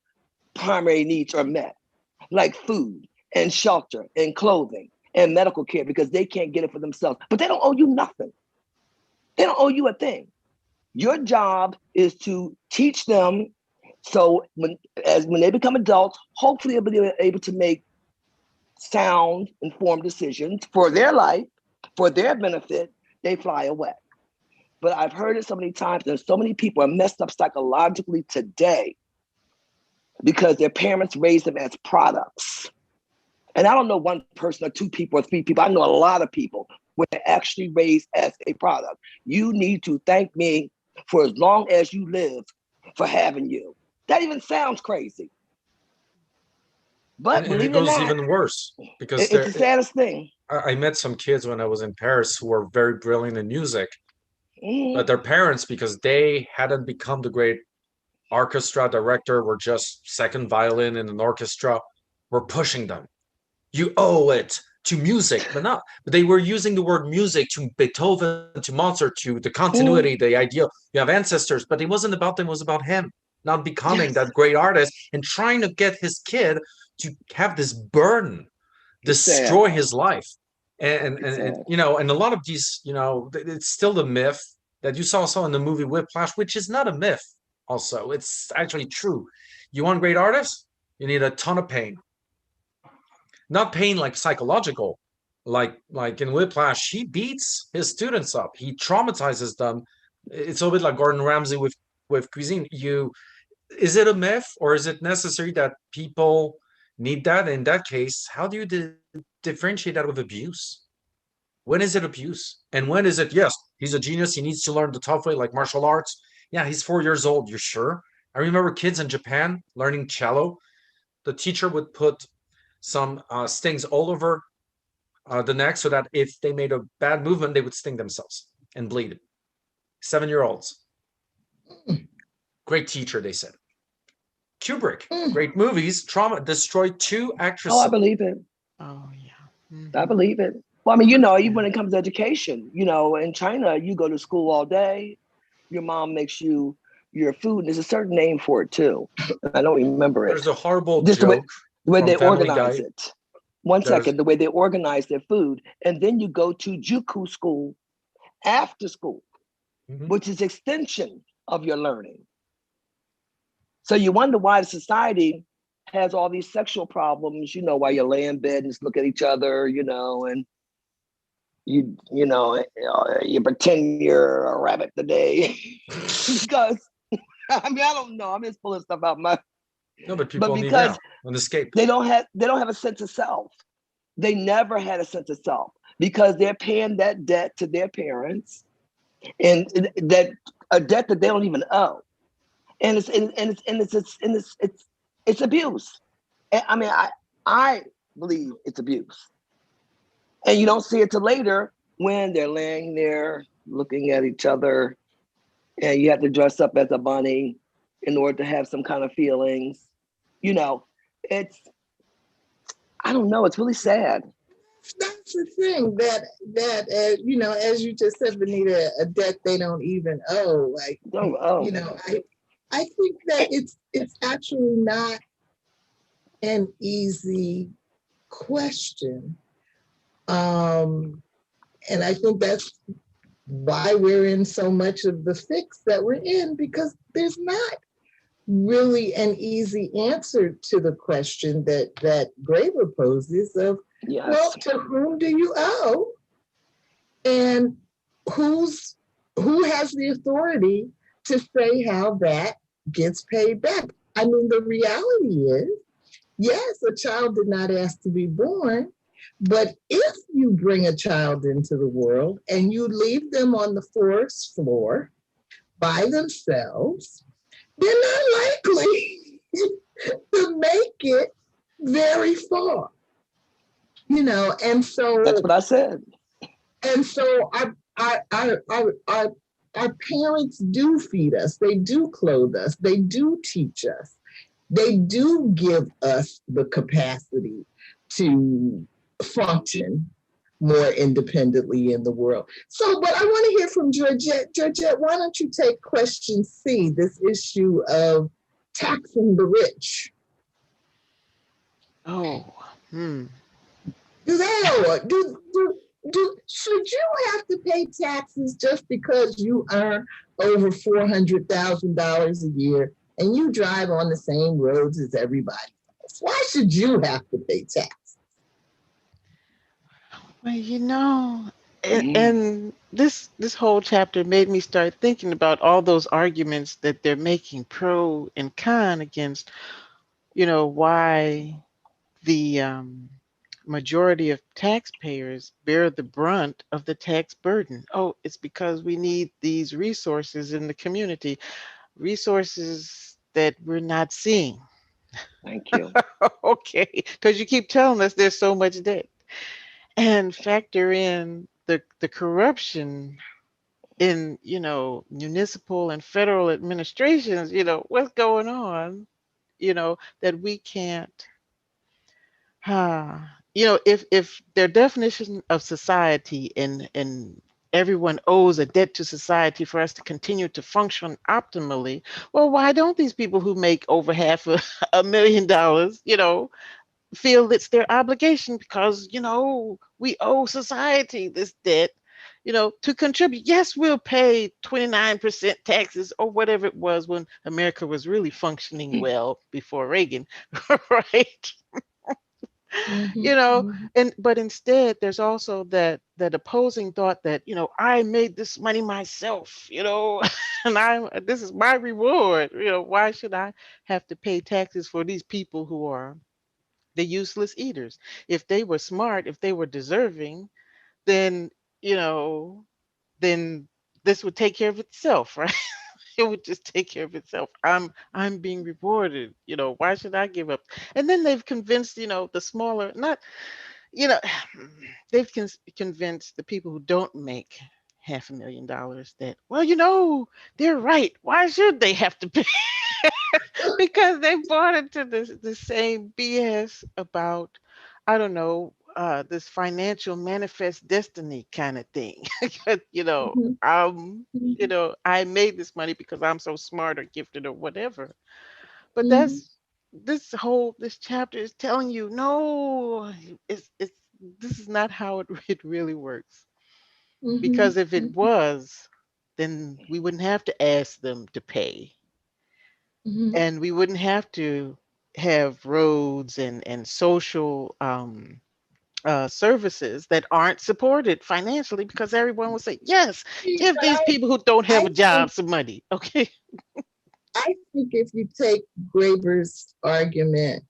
primary needs are met, like food and shelter and clothing and medical care, because they can't get it for themselves. But they don't owe you nothing. They don't owe you a thing. Your job is to teach them, so when they become adults, hopefully they'll be able to make sound, informed decisions for their life, for their benefit. They fly away. But I've heard it so many times, and so many people are messed up psychologically today because their parents raised them as products. And I don't know one person or two people or three people. I know a lot of people were actually raised as a product. You need to thank me for as long as you live for having you. That even sounds crazy. But and it goes even worse because it's the saddest thing. I met some kids when I was in Paris who were very brilliant in music, but their parents, because they hadn't become the great orchestra director, were just second violin in an orchestra, were pushing them. You owe it to music, but they were using the word music to Beethoven, to Mozart, to the continuity, the idea. You have ancestors, but it wasn't about them, it was about him not becoming that great artist and trying to get his kid to have this burden, destroy his life. And a lot of these, it's still the myth that you saw also in the movie Whiplash, which is not a myth. Also, it's actually true. You want great artists? You need a ton of pain. Not pain like psychological, like in Whiplash, he beats his students up. He traumatizes them. It's a bit like Gordon Ramsay with cuisine. Is it a myth or is it necessary that people need that? In that case, how do you differentiate that with abuse? When is it abuse? And when is it, yes, he's a genius, he needs to learn the tough way, like martial arts. Yeah, he's 4 years old, you sure? I remember kids in Japan learning cello. The teacher would put some stings all over the neck so that if they made a bad movement, they would sting themselves and bleed. 7-year-olds. Great teacher, they said. Kubrick, great movies, trauma, destroyed 2 actresses. Oh, I believe it. Oh, yeah. I believe it. Well, I mean, you know, even when it comes to education, you know, in China, you go to school all day. Your mom makes you your food. And there's a certain name for it too. I don't remember it. There's a horrible Just joke. The way they Family organize Guy. it. One second, the way they organize their food. And then you go to Juku school after school, which is extension of your learning. So you wonder why the society has all these sexual problems, you know, while you lay in bed and just look at each other, you know, and you pretend you're a rabbit today because I mean, I don't know. I'm just pulling stuff out my. No, but people need out an escape. They don't have a sense of self. They never had a sense of self because they're paying that debt to their parents, and that a debt that they don't even owe, and it's abuse. I mean, I believe it's abuse. And you don't see it till later when they're laying there looking at each other and you have to dress up as a bunny in order to have some kind of feelings. You know, I don't know, it's really sad. That's the thing that you know, as you just said, Venita, a debt they don't even owe. Like, you know, I think that it's actually not an easy question. And I think that's why we're in so much of the fix that we're in, because there's not really an easy answer to the question that Graeber poses of, yes, well, to whom do you owe? And who has the authority to say how that gets paid back? I mean, the reality is, yes, a child did not ask to be born, but if you bring a child into the world and you leave them on the forest floor by themselves, they're not likely to make it very far. You know, and so that's what I said. And so our parents do feed us, they do clothe us, they do teach us, they do give us the capacity to function more independently in the world. So, but I want to hear from Georgette. Georgette, why don't you take question C, this issue of taxing the rich? Should you have to pay taxes just because you earn over $400,000 a year and you drive on the same roads as everybody else? Why should you have to pay taxes? Well, you know, and this whole chapter made me start thinking about all those arguments that they're making pro and con against, you know, why the majority of taxpayers bear the brunt of the tax burden. Oh, it's because we need these resources in the community, resources that we're not seeing. Thank you. Okay, because you keep telling us there's so much debt. And factor in the corruption in, you know, municipal and federal administrations, you know, what's going on, you know, that we can't, you know, if their definition of society and everyone owes a debt to society for us to continue to function optimally, well, why don't these people who make over $500,000, you know, feel it's their obligation because, you know, we owe society this debt, to contribute. Yes, we'll pay 29% taxes or whatever it was when America was really functioning well before Reagan, right? But instead there's also that opposing thought that, I made this money myself, and this is my reward. Why should I have to pay taxes for these people who are the useless eaters? If they were smart, if they were deserving, then you know then this would take care of itself, right? It would just take care of itself. I'm being rewarded. Why should I give up? And then they've convinced, the smaller, not, you know, they've convinced the people who don't make $500,000 that, well, they're right. Why should they have to pay? Because they bought into the same BS about, I don't know, this financial manifest destiny kind of thing. I made this money because I'm so smart or gifted or whatever. But this chapter is telling you, no, it's this is not how it really works. Because if it was, then we wouldn't have to ask them to pay. And we wouldn't have to have roads and social services that aren't supported financially, because everyone will say, yes, give these people who don't have a job some money. Okay. I think if you take Graeber's argument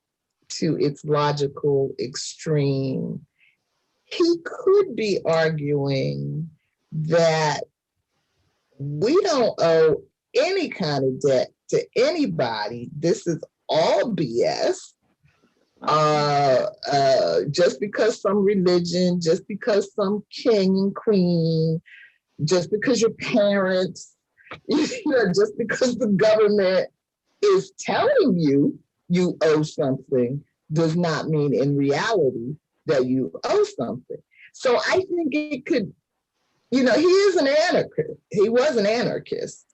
to its logical extreme, he could be arguing that we don't owe any kind of debt to anybody. This is all BS. Just because some religion, just because some king and queen, just because your parents, just because the government is telling you you owe something does not mean in reality that you owe something. So I think it could, he is an anarchist. He was an anarchist.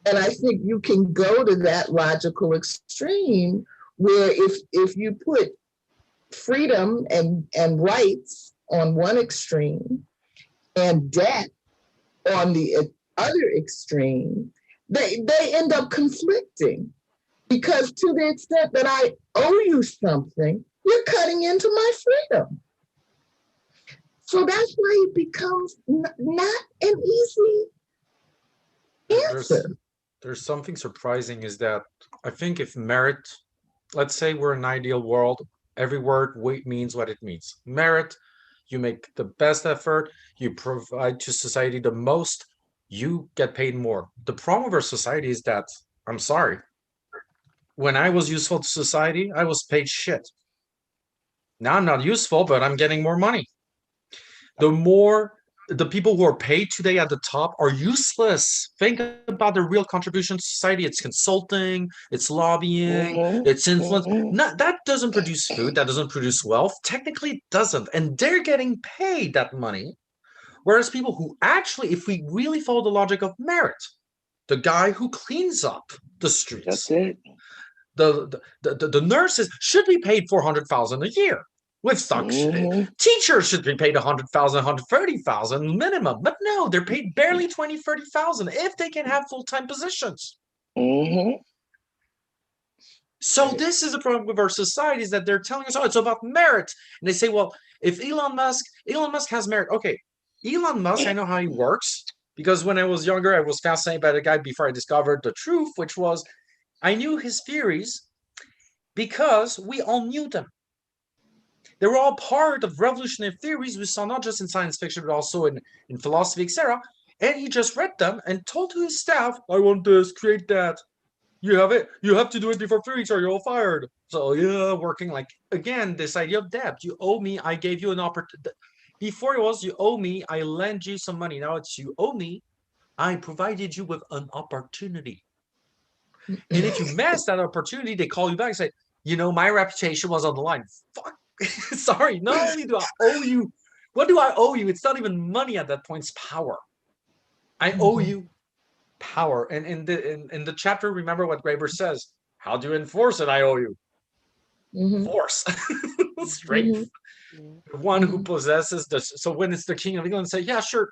And I think you can go to that logical extreme where if you put freedom and rights on one extreme and debt on the other extreme, they end up conflicting, because to the extent that I owe you something, you're cutting into my freedom. So that's why it becomes not an easy answer. There's something surprising is that I think if merit, let's say we're in an ideal world, every word means what it means. Merit, you make the best effort, you provide to society the most, you get paid more. The problem with our society is that, I'm sorry, when I was useful to society, I was paid shit. Now I'm not useful, but I'm getting more money. The people who are paid today at the top are useless. Think about the real contribution to society. It's consulting, it's lobbying, it's influence. That doesn't produce food, that doesn't produce wealth. Technically, it doesn't. And they're getting paid that money. Whereas people who actually, if we really follow the logic of merit, the guy who cleans up the streets, that's it. The nurses should be paid $400,000 a year. With teachers should be paid $100,000, $130,000 minimum, but no, they're paid barely $20,000, $30,000 if they can have full-time positions. So this is the problem with our society, is that they're telling us, oh, it's about merit, and they say, well, if Elon Musk has merit. Okay, Elon Musk, I know how he works, because when I was younger, I was fascinated by the guy before I discovered the truth, which was I knew his theories because we all knew them. They were all part of revolutionary theories we saw not just in science fiction, but also in philosophy, etc. And he just read them and told to his staff, I want this, create that. You have it. You have to do it before 3 weeks or you're all fired. So yeah, working like, again, this idea of debt. You owe me, I gave you an opportunity. Before it was, you owe me, I lend you some money. Now it's you owe me, I provided you with an opportunity. And if you mess that opportunity, they call you back and say, my reputation was on the line. Fuck. Sorry, not only do I owe you, what do I owe you? It's not even money at that point, it's power. I owe you power. And in the chapter, remember what Graeber says, how do you enforce it? I owe you force. Strength. The one who possesses so when it's the King of England, say, yeah, sure,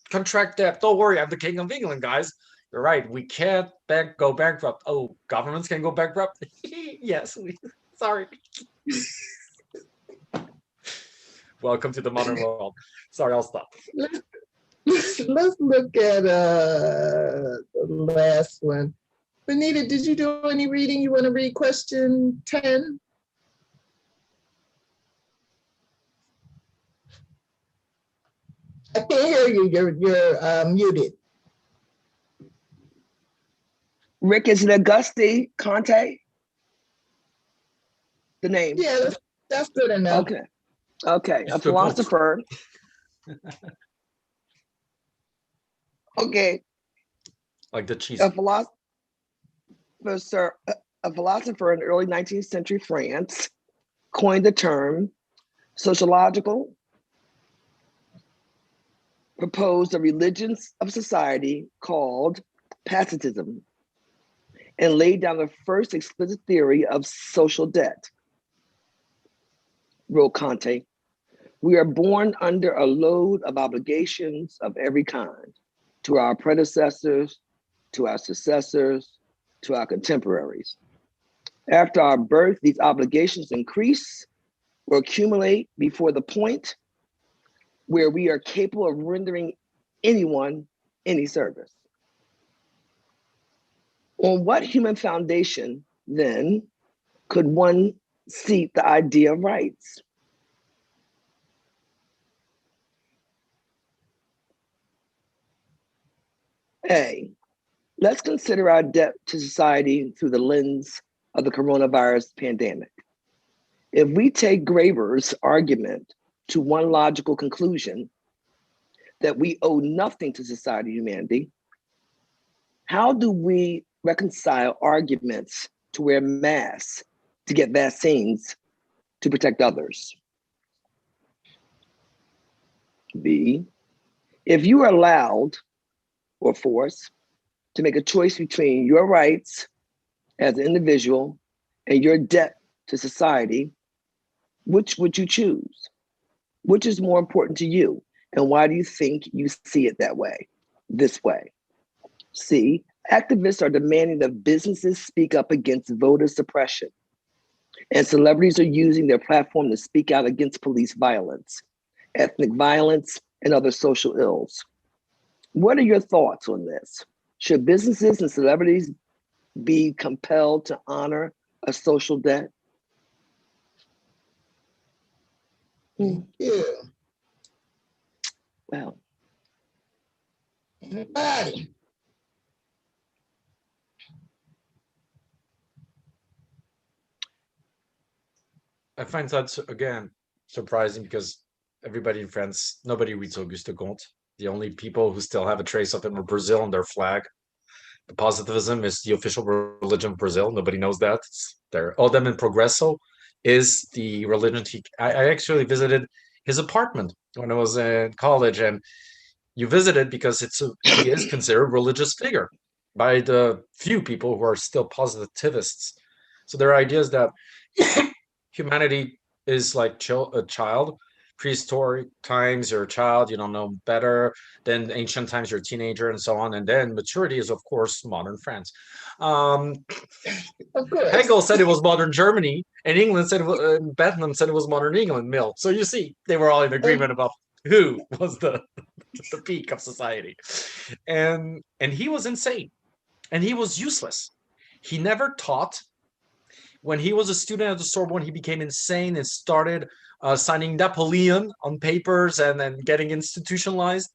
contract debt. Don't worry, I'm the king of England, guys. You're right. We can't go bankrupt. Oh, governments can go bankrupt. Yes, sorry. Welcome to the modern world. Sorry, I'll stop. Let's look at the last one. Venita, did you do any reading? You want to read question 10? I can't hear you. You're muted. Rick, is it Auguste Conte? The name? Yeah, that's good enough. Okay. Okay. A philosopher. Okay. Like the cheese. A philosopher in early 19th century France coined the term sociological, proposed a religion of society called Pacitism, and laid down the first explicit theory of social debt. Wrote Conte, we are born under a load of obligations of every kind to our predecessors, to our successors, to our contemporaries. After our birth, these obligations increase or accumulate before the point where we are capable of rendering anyone any service. On what human foundation, then, could one seat the idea of rights? A, let's consider our debt to society through the lens of the coronavirus pandemic. If we take Graeber's argument to one logical conclusion, that we owe nothing to society or humanity, how do we reconcile arguments to wear masks, to get vaccines, to protect others? B, if you are allowed or forced to make a choice between your rights as an individual and your debt to society, which would you choose? Which is more important to you? And why do you think you see it that way, this way? C, activists are demanding that businesses speak up against voter suppression, and celebrities are using their platform to speak out against police violence, ethnic violence, and other social ills. What are your thoughts on this? Should businesses and celebrities be compelled to honor a social debt? Thank you. Well, Anybody? I find that, again, surprising because everybody in France, nobody reads Auguste Comte. The only people who still have a trace of him are Brazil on their flag. The positivism is the official religion of Brazil. Nobody knows that. It's there. Odom and Progresso is the religion. I actually visited his apartment when I was in college, and you visit it because he is considered a religious figure by the few people who are still positivists. So there are ideas that humanity is like a child. Prehistoric times, you're a child, you don't know better. Then ancient times, you're a teenager, and so on. And then maturity is, of course, modern France. Of course. Hegel said it was modern Germany, and England said Bentham said it was modern England. Mill. So you see, they were all in agreement about who was the peak of society, and he was insane, and he was useless. He never taught. When he was a student at the Sorbonne, he became insane and started signing Napoleon on papers and then getting institutionalized.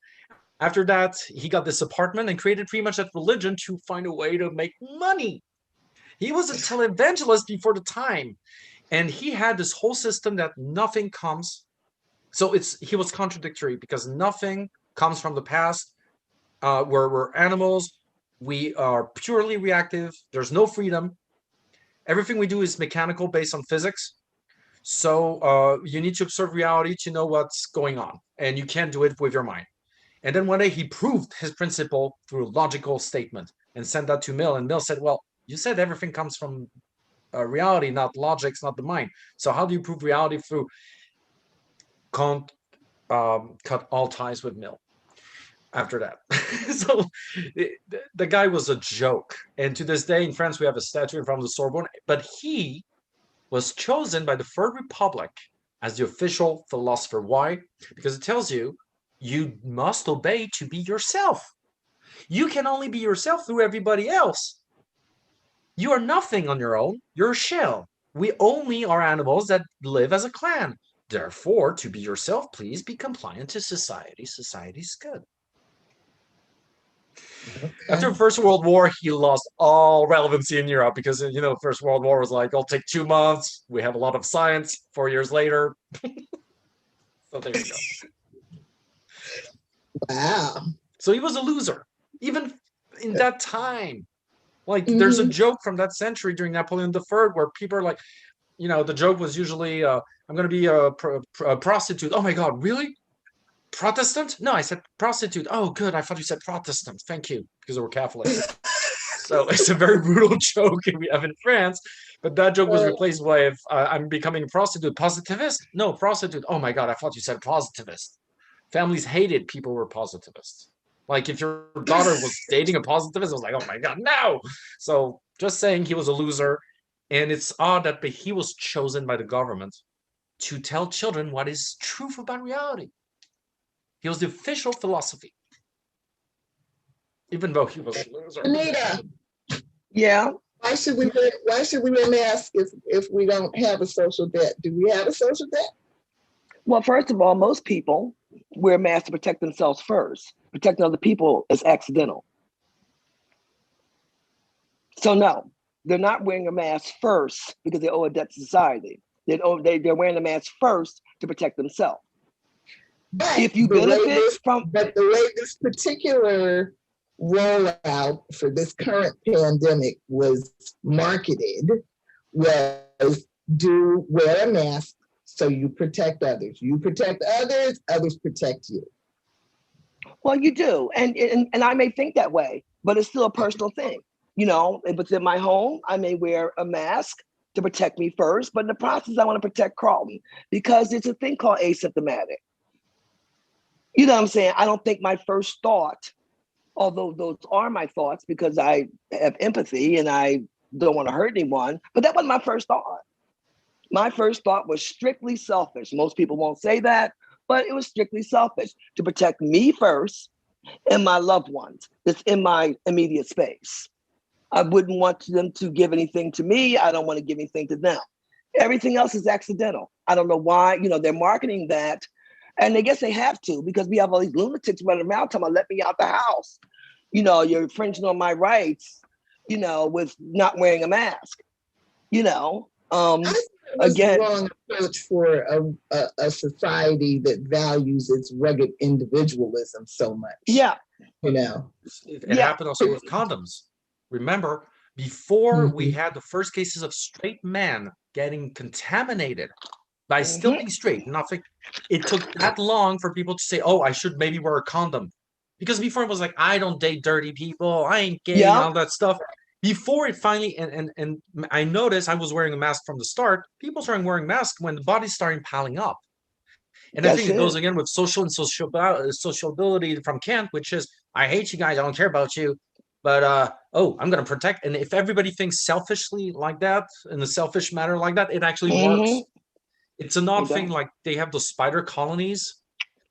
After that, he got this apartment and created pretty much that religion to find a way to make money. He was a televangelist before the time, and he had this whole system that nothing comes. So he was contradictory because nothing comes from the past. We're animals. We are purely reactive. There's no freedom. Everything we do is mechanical based on physics. So you need to observe reality to know what's going on, and you can't do it with your mind. And then one day he proved his principle through a logical statement and sent that to Mill. And Mill said, well, you said everything comes from reality, not logics, not the mind. So how do you prove reality through Kant cut all ties with Mill? after that. So the guy was a joke. And to this day in France, we have a statue in front of the Sorbonne, but he was chosen by the Third Republic as the official philosopher. Why? Because it tells you you must obey to be yourself. You can only be yourself through everybody else. You are nothing on your own. You're a shell. We only are animals that live as a clan. Therefore, to be yourself, please be compliant to society. Society's good. After the First World War, he lost all relevancy in Europe because, you know, First World War was like, it'll take 2 months. We have a lot of science. 4 years later. So there you go. Wow. So he was a loser, even in that time. Like, there's a joke from that century during Napoleon III where people are like, you know, the joke was usually, I'm going to be a prostitute. Oh my God, really? Protestant? No, I said prostitute. Oh, good. I thought you said Protestant. Thank you, because we're Catholic. So it's a very brutal joke we have in France. But that joke was replaced by if I'm becoming a prostitute. Positivist? No, prostitute. Oh my God, I thought you said positivist. Families hated people who were positivists. Like if your daughter was dating a positivist, I was like, oh my God, no. So just saying he was a loser. And it's odd that he was chosen by the government to tell children what is truth about reality. He was the official philosophy, even though he was a loser. Venita, Yeah. why should we wear masks if we don't have a social debt? Do we have a social debt? Well, first of all, most people wear masks to protect themselves first. Protecting other people is accidental. So no, they're not wearing a mask first because they owe a debt to society. They're wearing a mask first to protect themselves. But If you benefit from, but the way this particular rollout for this current pandemic was marketed was wear a mask so you protect others. You protect others, others protect you. well, you do, and I may think that way, but it's still a personal thing. You know, if it's in my home, I may wear a mask to protect me first, but in the process, I want to protect Carlton because it's a thing called asymptomatic. You know what I'm saying? I don't think my first thought, although those are my thoughts because I have empathy and I don't want to hurt anyone, but that wasn't my first thought. My first thought was strictly selfish. Most people won't say that, but it was strictly selfish to protect me first and my loved ones that's in my immediate space. I wouldn't want them to give anything to me. I don't want to give anything to them. Everything else is accidental. I don't know why, you know, they're marketing that. And I guess they have to because we have all these lunatics running around talking about let me out the house. You know, you're infringing on my rights, you know, with not wearing a mask, you know. Again, wrong approach for a society that values its rugged individualism so much. Yeah. You know. It happened also with condoms. Remember, before we had the first cases of straight men getting contaminated by still being straight, nothing. It took that long for people to say, oh, I should maybe wear a condom. Because before it was like, I don't date dirty people, I ain't gay, all that stuff. Before it finally, and I noticed I was wearing a mask from the start, people started wearing masks when the bodies started piling up. And I think it goes again with social and sociability from Kant, which is, I hate you guys, I don't care about you. But, I'm going to protect. And if everybody thinks selfishly like that, in a selfish manner like that, it actually works. It's an odd thing, like they have those spider colonies.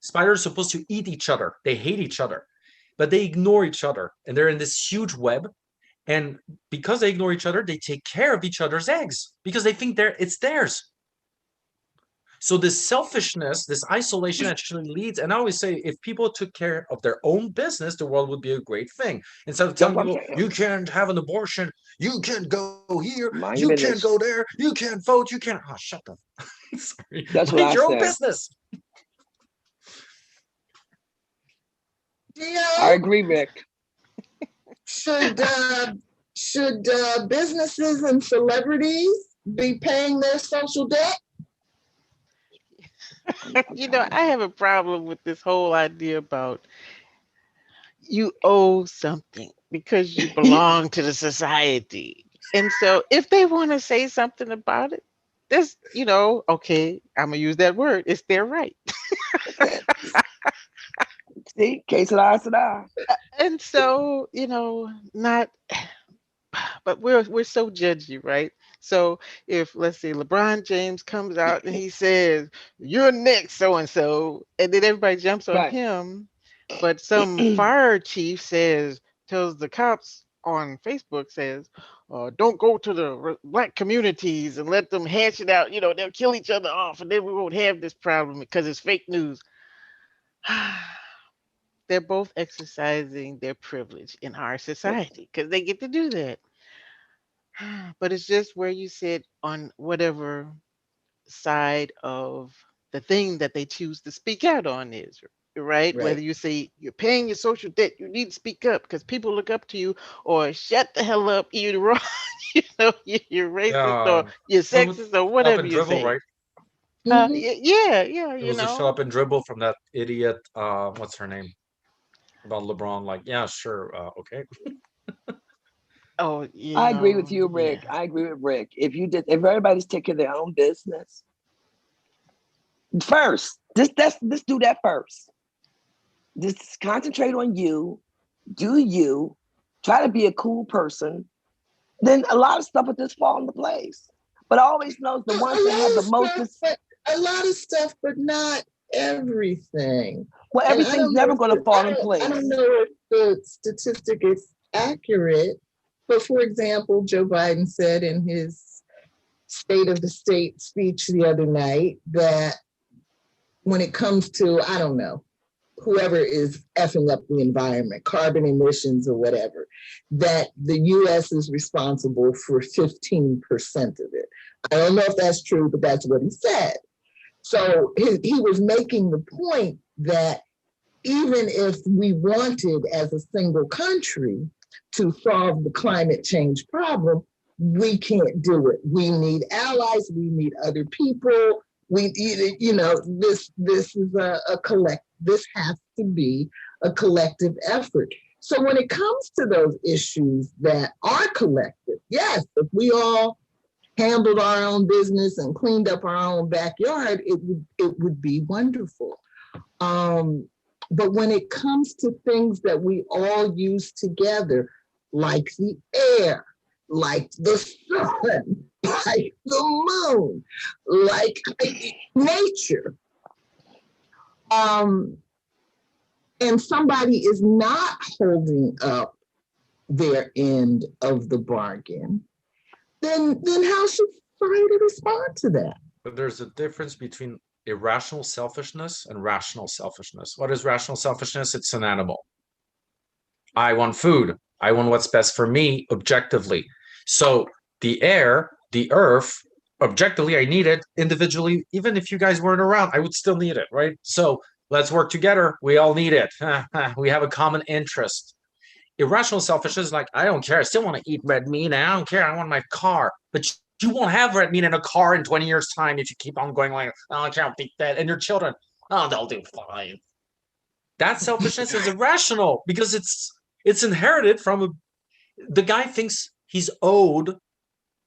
Spiders are supposed to eat each other. They hate each other, but they ignore each other. And they're in this huge web. And because they ignore each other, they take care of each other's eggs because they think it's theirs. So this selfishness, this isolation actually leads, and I always say, if people took care of their own business, the world would be a great thing. Instead of telling people, you can't have an abortion, you can't go here, you can't go there, you can't vote, you can't, shut up. Sorry. That's what I your said. Own business. I agree, Rick. Should businesses and celebrities be paying their social debt? You know, I have a problem with this whole idea about you owe something because you belong to the society. And so if they want to say something about it, this, you know, okay, I'm going to use that word. It's their right. See, case la. And so, not, but we're so judgy, right? So if, let's say, LeBron James comes out and he says, "You're next, so and so," and then everybody jumps on Right. him, but some fire chief tells the cops on Facebook, says, "Don't go to the black communities and let them hash it out. They'll kill each other off, and then we won't have this problem because it's fake news." They're both exercising their privilege in our society because they get to do that. But it's just where you sit on whatever side of the thing that they choose to speak out on is, right? Whether Right. you say you're paying your social debt, you need to speak up because people look up to you, or shut the hell up, you're wrong, you're racist or Yeah. you're Well, with sexist or shut up whatever and you dribble, say. right? Mhm. Yeah, It was a shut up and dribble from that idiot. What's her name? About LeBron. Like, yeah, sure. Okay. Oh, I agree with you, yeah. Rick. I agree with Rick. If everybody's taking their own business first, let's do that first. Just concentrate on you, do you, try to be a cool person. Then a lot of stuff will just fall into place. But I always know the ones that have the most. A lot of stuff, but not everything. Well, And everything's never going to fall in I don't place. know if the statistic is accurate, but for example, Joe Biden said in his State of the State speech the other night that when it comes to, I don't know, whoever is effing up the environment, carbon emissions or whatever, that the US is responsible for 15% of it. I don't know if that's true, but that's what he said. So he was making the point that even if we wanted as a single country to solve the climate change problem, we can't do it. We need allies, we need other people. This is a collect. This has to be a collective effort. So when it comes to those issues that are collective, yes, if we all handled our own business and cleaned up our own backyard, it would be wonderful. But when it comes to things that we all use together, like the air, like the sun, like the moon, like nature, and somebody is not holding up their end of the bargain, then how should society respond to that? But there's a difference between irrational selfishness and rational selfishness. What is rational selfishness? It's an animal. I want food. I want what's best for me objectively. So the air, the earth, objectively, I need it. Individually, even if you guys weren't around, I would still need it, right? So let's work together. We all need it. We have a common interest. Irrational selfishness is like, I don't care. I still want to eat red meat. I don't care. I want my car. But you won't have red meat in a car in 20 years' time if you keep on going like, oh, I can't beat that. And your children, oh, they'll do fine. That selfishness is irrational because it's inherited from the guy thinks he's owed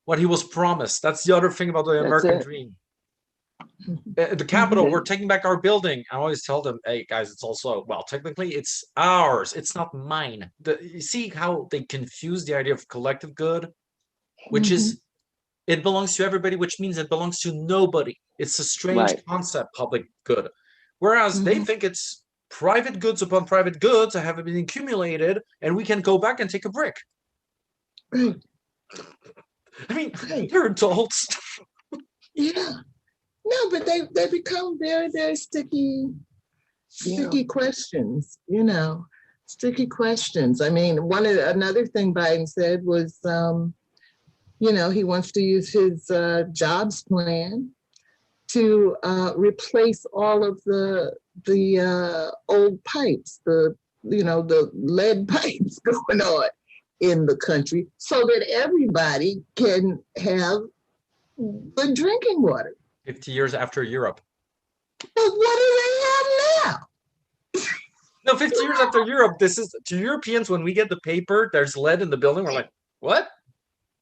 what he was promised. That's the other thing about the American dream. The Capitol, we're taking back our building. I always tell them, hey guys, it's also, well, technically it's ours. It's not mine. You see how they confuse the idea of collective good, which is it belongs to everybody, which means it belongs to nobody. It's a strange concept, public good. Whereas they think it's private goods upon private goods that have been accumulated, and we can go back and take a break. Right. I mean, they're adults. Yeah. No, but they become very, very sticky questions, sticky questions. I mean, another thing Biden said was, he wants to use his jobs plan to replace all of the old pipes, the lead pipes going on in the country, so that everybody can have good drinking water. 50 years after Europe. But what do they have now? No, 50 years after Europe, this is to Europeans. When we get the paper, there's lead in the building. We're like, what?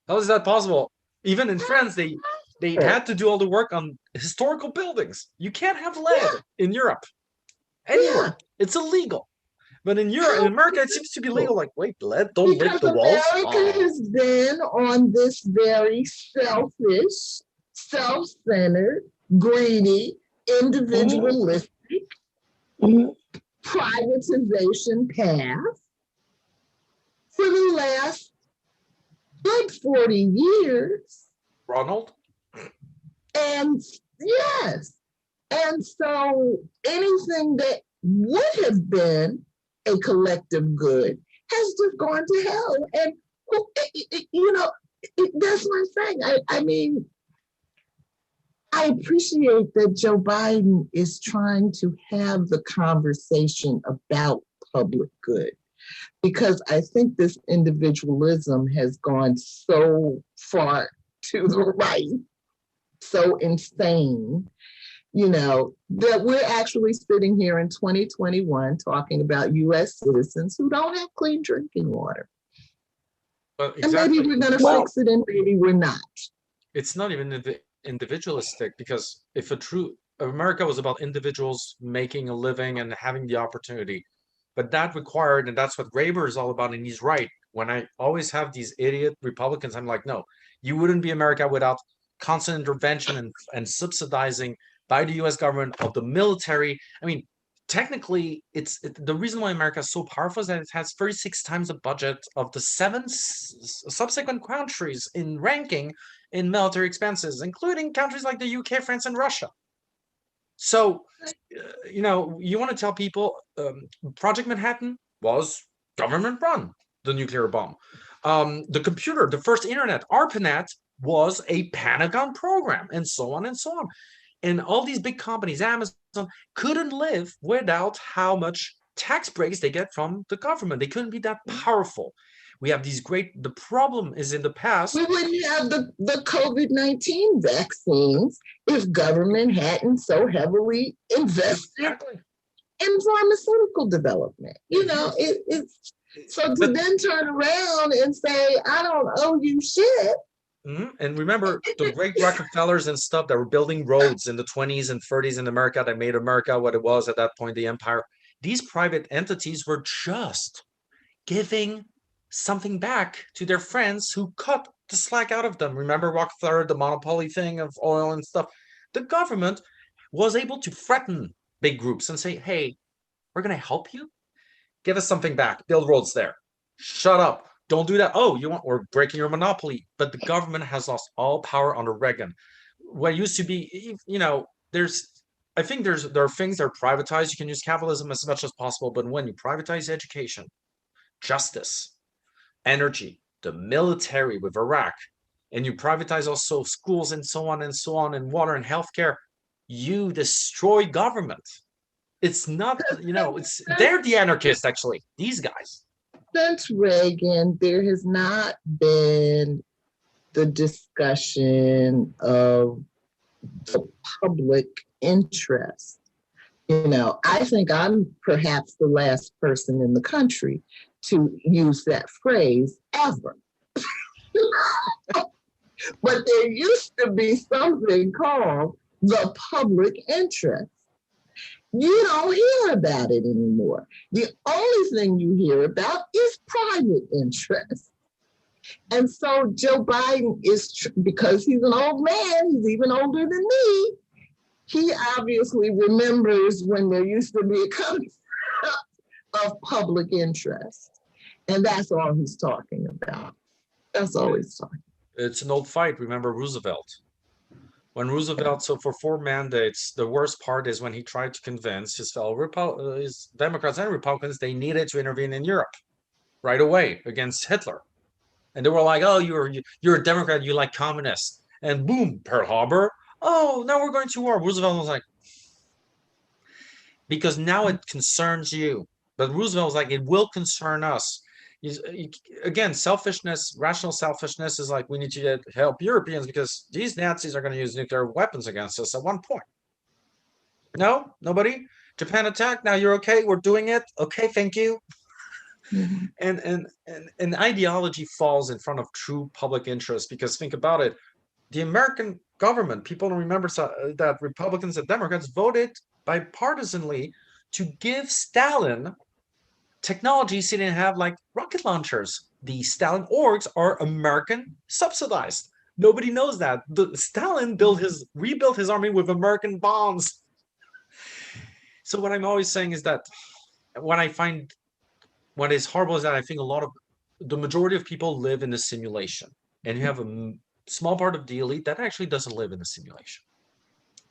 How is that possible? Even in France, they had to do all the work on historical buildings. You can't have lead in Europe anywhere. It's illegal. But in Europe, in America, it seems to be legal. Like, wait, don't lick Because the walls. America has been on this very selfish, self-centered, greedy, individualistic privatization path for the last good 40 years. Ronald? And yes, and so anything that would have been a collective good has just gone to hell. And, you know, that's what I'm saying. I mean, I appreciate that Joe Biden is trying to have the conversation about public good, because I think this individualism has gone so far to the right, so insane, you know, that we're actually sitting here in 2021 talking about US citizens who don't have clean drinking water. But And maybe we're going to fix it and maybe we're not. It's not even individualistic, because if America was about individuals making a living and having the opportunity, but that required, and that's what Graeber is all about, and he's right. When I always have these idiot Republicans, I'm like, no, you wouldn't be America without constant intervention and subsidizing by the US government of the military. I mean, technically, the reason why America is so powerful is that it has 36 times the budget of the 7 subsequent countries in ranking in military expenses, including countries like the UK, France, and Russia. So, you know, you want to tell people Project Manhattan was government run, the nuclear bomb. The computer, the first internet, ARPANET, was a Pentagon program, and so on and so on. And all these big companies, Amazon, couldn't live without how much tax breaks they get from the government. They couldn't be that powerful. We have these the problem is in the past. We wouldn't have the COVID-19 vaccines if government hadn't so heavily invested in pharmaceutical development. You know, so to then turn around and say, I don't owe you shit. And remember the great Rockefellers and stuff that were building roads in the 20s and 30s in America that made America what it was at that point, the empire. These private entities were just giving something back to their friends who cut the slack out of them. Remember Rockefeller, the monopoly thing of oil and stuff? The government was able to threaten big groups and say, hey, we're going to help you. Give us something back. Build roads there. Shut up. Don't do that. Oh, we're breaking your monopoly. But the government has lost all power under Reagan. What used to be, you know, I think there are things that are privatized. You can use capitalism as much as possible. But when you privatize education, justice, energy, the military with Iraq, and you privatize also schools and so on, and water and healthcare, you destroy government. It's not, you know, they're the anarchists, actually, these guys. Since Reagan, there has not been the discussion of the public interest. You know, I think I'm perhaps the last person in the country to use that phrase ever. But there used to be something called the public interest. You don't hear about it anymore. The only thing you hear about is private interest. And so Joe Biden because he's an old man, he's even older than me, he obviously remembers when there used to be a concept of public interest. And that's all he's talking about. That's all he's talking about. It's an old fight. Remember Roosevelt? When Roosevelt, so for 4 mandates, the worst part is when he tried to convince his fellow his Democrats and Republicans they needed to intervene in Europe right away against Hitler. And they were like, oh, you're a Democrat, you like communists. And boom, Pearl Harbor. Oh, now we're going to war. Roosevelt was like, because now it concerns you. But Roosevelt was like, it will concern us. Again, selfishness, rational selfishness is like, we need to help Europeans because these Nazis are going to use nuclear weapons against us at one point. No, nobody. Japan attacked. Now you're okay. We're doing it. Okay, thank you. Mm-hmm. And ideology falls in front of true public interest, because think about it. The American government, people don't remember that Republicans and Democrats voted bipartisanly to give Stalin technologies didn't have like rocket launchers. The Stalin orgs are American subsidized. Nobody knows that. Stalin rebuilt his army with American bombs. So what I'm always saying is that what is horrible is that I think the majority of people live in a simulation, and you have a small part of the elite that actually doesn't live in a simulation.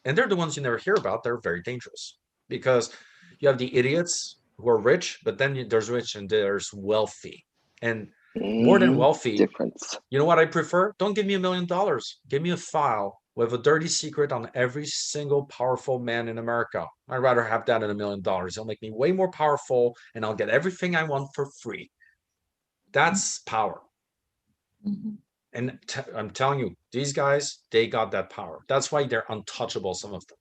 And they're the ones you never hear about. They're very dangerous because you have the idiots who are rich, but then there's rich and there's wealthy. And more than wealthy, difference. You know what I prefer? Don't give me $1 million. Give me a file with a dirty secret on every single powerful man in America. I'd rather have that than $1 million. It'll make me way more powerful, and I'll get everything I want for free. That's power. Mhm. And I'm telling you, these guys, they got that power. That's why they're untouchable, some of them.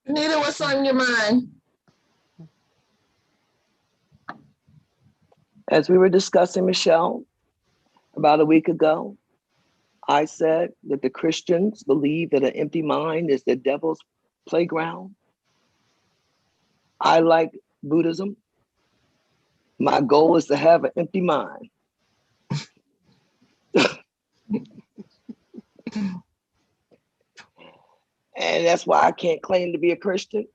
Venita, what's on your mind? As we were discussing, Michelle, about a week ago, I said that the Christians believe that an empty mind is the devil's playground. I like Buddhism. My goal is to have an empty mind. And that's why I can't claim to be a Christian,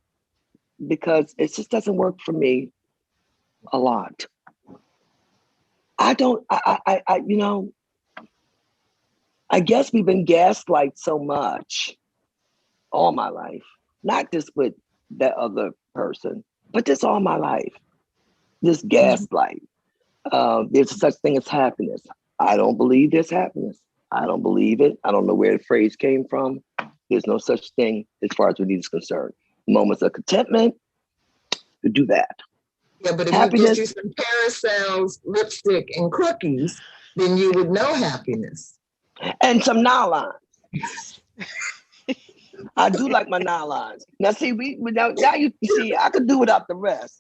because it just doesn't work for me a lot. I guess we've been gaslight so much all my life, not just with that other person, but just all my life. This gaslight. There's such thing as happiness. I don't believe there's happiness. I don't believe it. I don't know where the phrase came from. There's no such thing as far as Venita is concerned. Moments of contentment, to do that. Yeah, but if Happiness. you get you some Paracells, lipstick, and cookies, then you would know happiness. And some nylons. I do like my nylons. Now, see, now you see, I could do without the rest.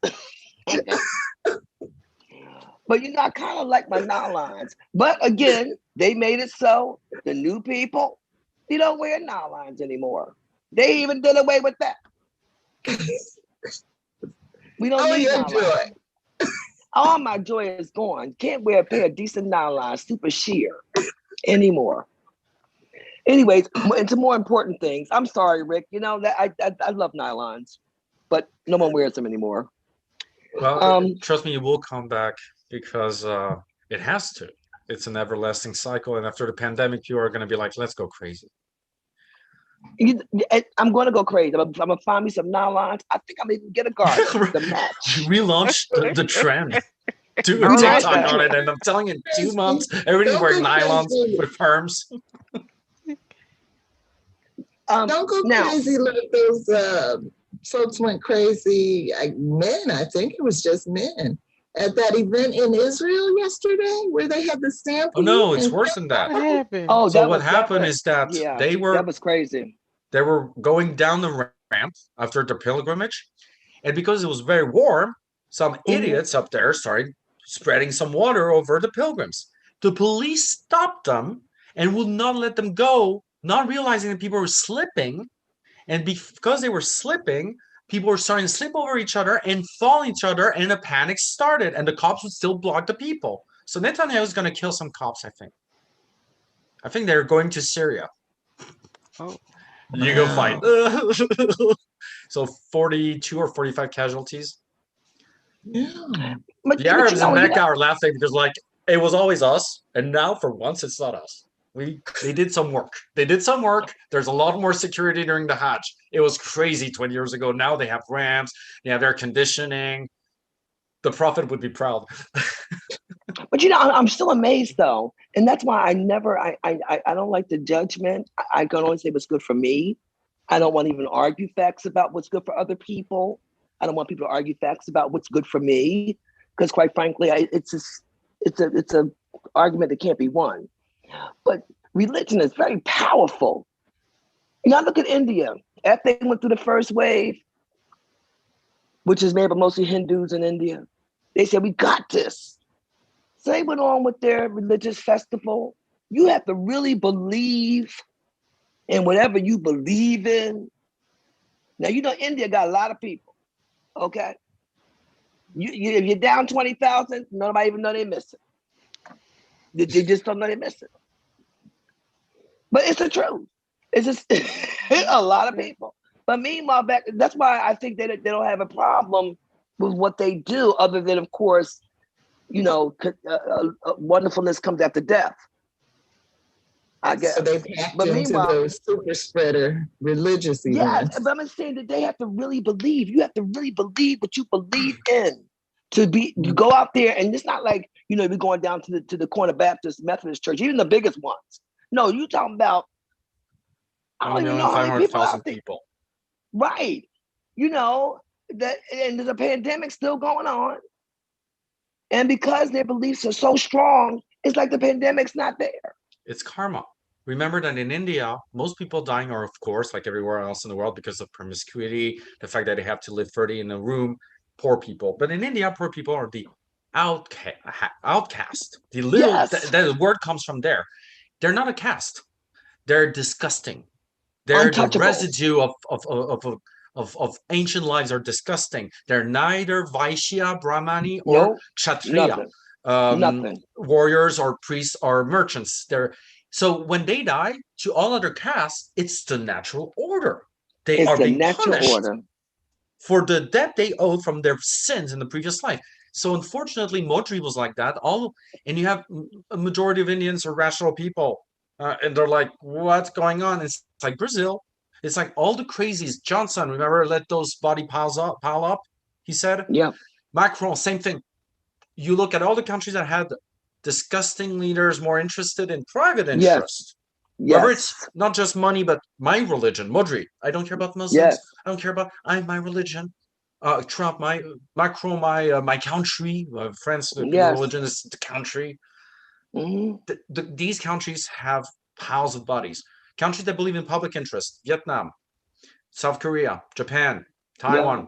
But I kind of like my nylons. But again, they made it so the new people, they don't wear nylons anymore. They even did away with that. We don't need your nylons. joy. All my joy is gone. Can't wear a pair of decent nylons, super sheer anymore. Anyways, into more important things. I'm sorry, Rick. That I love nylons, but no one wears them anymore. Well, trust me, you will come back because it has to. It's an everlasting cycle, and after the pandemic, you are going to be like, "Let's go crazy." I'm going to go crazy. I'm going to find me some nylons. I think I'm going to get a garden to match. Relaunch the trend. Do a All right. TikTok on it, and I'm telling you, in 2 months, everybody's wearing nylons with perms. Don't go crazy like those folks went crazy. Men, I think it was just men at that event in Israel yesterday where they had the stamp. Oh no, it's worse than that. What happened? Oh, So what happened is that that was crazy. They were going down the ramp after the pilgrimage, and because it was very warm, some idiots up there started spreading some water over the pilgrims. The police stopped them and would not let them go, not realizing that people were slipping. And because they were slipping, people were starting to slip over each other and fall each other, and a panic started, and the cops would still block the people. So Netanyahu is going to kill some cops, I think. I think they're going to Syria. Oh. You go fight. So 42 or 45 casualties. Yeah. The Arabs in Mecca are laughing because, like, it was always us, and now for once it's not us. They did some work. There's a lot more security during the Hajj. It was crazy 20 years ago. Now they have ramps, they have air conditioning. The Prophet would be proud. But I'm still amazed though, and that's why I don't like the judgment. I can only say what's good for me. I don't want to even argue facts about what's good for other people. I don't want people to argue facts about what's good for me, because quite frankly, it's a argument that can't be won. But religion is very powerful. Look at India. After they went through the first wave, which is made up of mostly Hindus in India, they said, "We got this." So they went on with their religious festival. You have to really believe in whatever you believe in. Now, India got a lot of people, okay? If you're down 20,000, nobody even know they miss it. They just don't know they miss it. But it's the truth. It's just a lot of people. But meanwhile, that's why I think they don't have a problem with what they do, other than, of course, wonderfulness comes after death. I guess. So they packed but into those super spreader religious events. Yes, but I'm saying that they have to really believe. You have to really believe what you believe in to go out there. And it's not like, we're going down to the corner Baptist Methodist church, even the biggest ones. No, you talking about, I don't even know how many people out there. People. Right. That, and there's a pandemic still going on. And because their beliefs are so strong, it's like the pandemic's not there. It's karma. Remember that in India, most people dying are, of course, like everywhere else in the world, because of promiscuity, the fact that they have to live 30 in a room, poor people. But in India, poor people are the outcast. The little, the word comes from there. They're not a caste. They're disgusting. They're the residue of ancient lives are disgusting. They're neither Vaishya, Brahmani, or Kshatriya. Nothing. Warriors or priests or merchants. So when they die, to all other castes, it's the natural order. They are being punished for the debt they owed from their sins in the previous life. So unfortunately, Modri was like that. And you have a majority of Indians are rational people, and they're like, "What's going on?" It's like Brazil. It's like all the crazies. Johnson, remember, let those body pile up. He said, "Yeah." Macron, same thing. You look at all the countries that had disgusting leaders more interested in private interest. Yes. Whether it's not just money, but my religion. Modri, I don't care about Muslims. Yes. I don't care about my religion. Trump, Macron, my country. France, the religion is the country. Mm-hmm. These countries have piles of bodies. Countries that believe in public interest: Vietnam, South Korea, Japan, Taiwan. Yeah.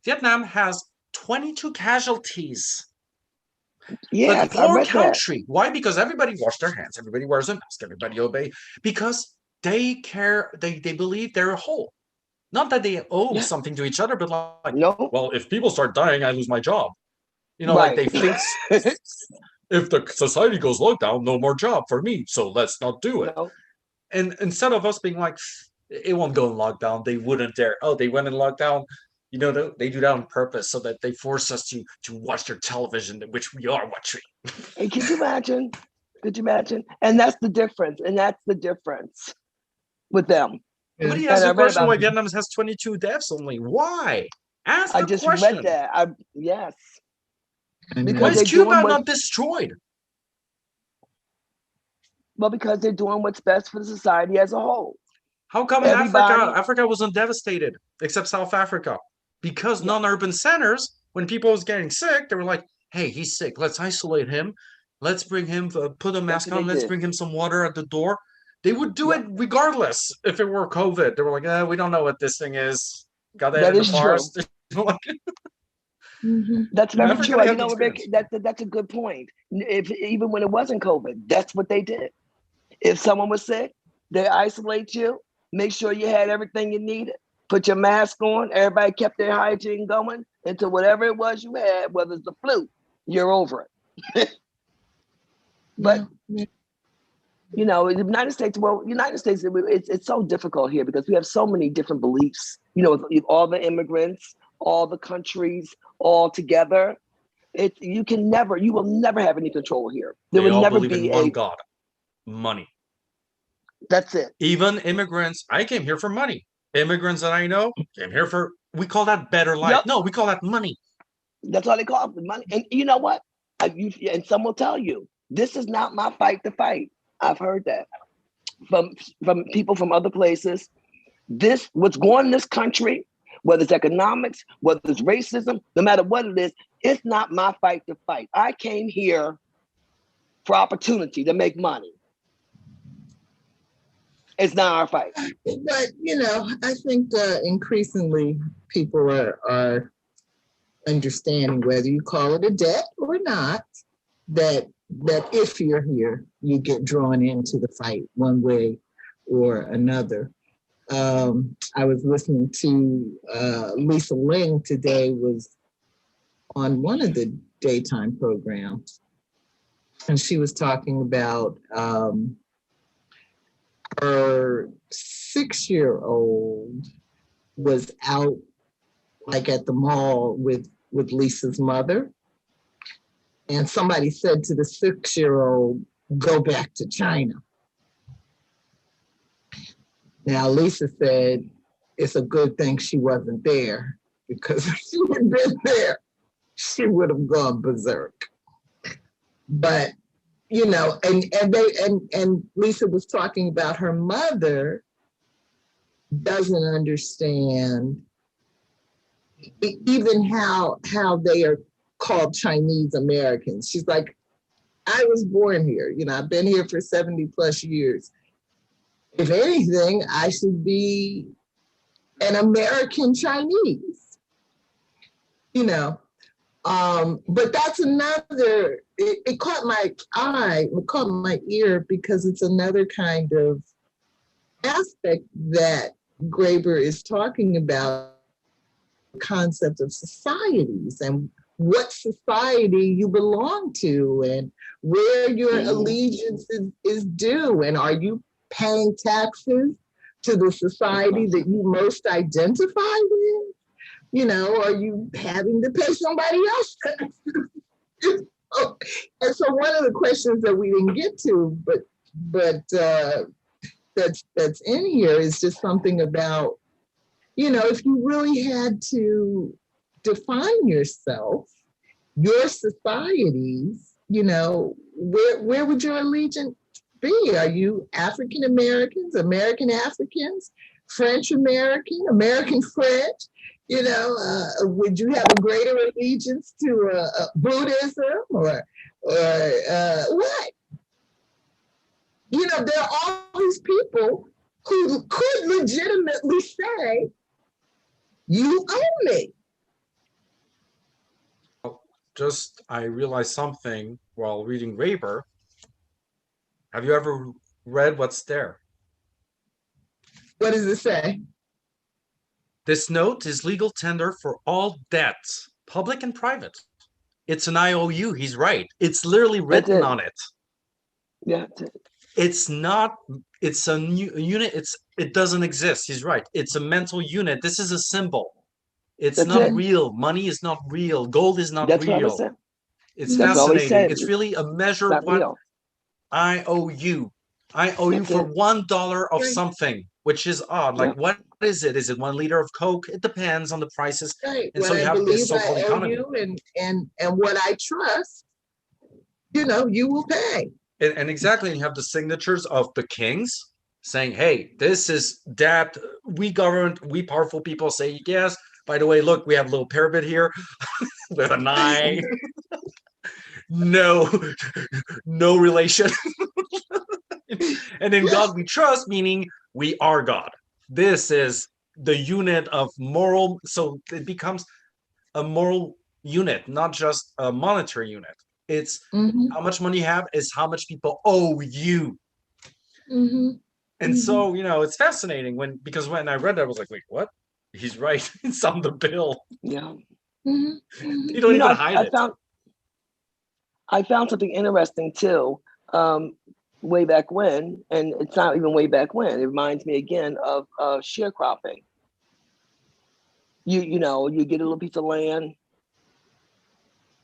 Vietnam has 22 casualties. Yeah, but poor country. That. Why? Because everybody washes their hands, everybody wears a mask, everybody obey. Because they care, they believe they're whole. Not that they owe something to each other, but like, well, if people start dying, I lose my job. Like they think if the society goes lockdown, no more job for me, so let's not do it. No. And instead of us being like, it won't go in lockdown, they wouldn't dare. Oh, they went in lockdown. They do that on purpose so that they force us to watch their television, which we are watching. Hey, could you imagine? Could you imagine? And that's the difference. And that's the difference with them. Somebody asked the question why Vietnam has 22 deaths only. Why? Ask the question. I just read that. Yes. Because why is Cuba not destroyed? Well, because they're doing what's best for the society as a whole. How come in Africa wasn't devastated, except South Africa? Because non-urban centers, when people was getting sick, they were like, hey, he's sick. Let's isolate him. Let's bring him, put a mask on. Let's bring him some water at the door. They would do it regardless if it were COVID. They were like, we don't know what this thing is. Got that in the forest. That's very true. Rick, that's a good point. Even when it wasn't COVID, that's what they did. If someone was sick, they isolate you, make sure you had everything you needed, put your mask on, everybody kept their hygiene going until whatever it was you had, whether it's the flu, you're over it. But the United States, it's so difficult here because we have so many different beliefs, with all the immigrants, all the countries all together. You will never have any control here. There will never be one God, money. That's it. Even immigrants, I came here for money. Immigrants that I know came here for, we call that better life. Yep. No, we call that money. That's all they call it, money. And you know what? And some will tell you, this is not my fight to fight. I've heard that from people from other places. What's going on in this country, whether it's economics, whether it's racism, no matter what it is, it's not my fight to fight. I came here for opportunity to make money. It's not our fight. But, I think increasingly people are understanding, whether you call it a debt or not, that if you're here, you get drawn into the fight one way or another. I was listening to Lisa Ling today was on one of the daytime programs, and she was talking about her 6-year-old was out like at the mall with Lisa's mother. And somebody said to the 6-year-old, go back to China. Now, Lisa said it's a good thing she wasn't there, because if she had been there, she would have gone berserk. But, you know, and Lisa was talking about her mother doesn't understand even how they are called Chinese Americans. She's like, I was born here. You know, I've been here for 70 plus years. If anything, I should be an American Chinese, you know. But that's another, it caught my eye, it caught my ear, because it's another kind of aspect that Graeber is talking about, the concept of societies and what society you belong to and where your allegiance is due. And are you paying taxes to the society that you most identify with? You know, are you having to pay somebody else taxes? And so one of the questions that we didn't get to, but that's in here is just something about, you know, if you really had to define yourself, your societies, you know, where would your allegiance be? Are you African Americans, American Africans, French American, American French? You know, would you have a greater allegiance to Buddhism or what? You know, there are all these people who could legitimately say, you own me. Just, I realized something while reading Graeber. Have you ever read what's there? What does it say? This note is legal tender for all debts, public and private. It's an IOU. He's right. It's literally written on it. Yeah. It's not, it's a new unit. It doesn't exist. He's right. It's a mental unit. This is a symbol. It's not real. Money is not real. Gold is not real. It's fascinating. It's really a measure of what I owe you. I owe you for $1 of something, which is odd. Like, what is it? Is it 1 liter of Coke? It depends on the prices. Right. And What so you I have believe this so-called I owe economy. you and what I trust, you know, you will pay. And exactly, you have the signatures of the kings saying, hey, this is debt. We government, we powerful people say yes. By the way, look, we have a little pyramid here with an eye. No relation. And in God we trust, meaning we are God. This is the unit of moral. So it becomes a moral unit, not just a monetary unit. It's how much money you have is how much people owe you. And so, you know, it's fascinating because when I read that, I was like, wait, what? He's right. It's on the bill. Yeah. You don't even hide it. I found something interesting too, way back when, and it's not even way back when. It reminds me again of sharecropping. You know, you get a little piece of land,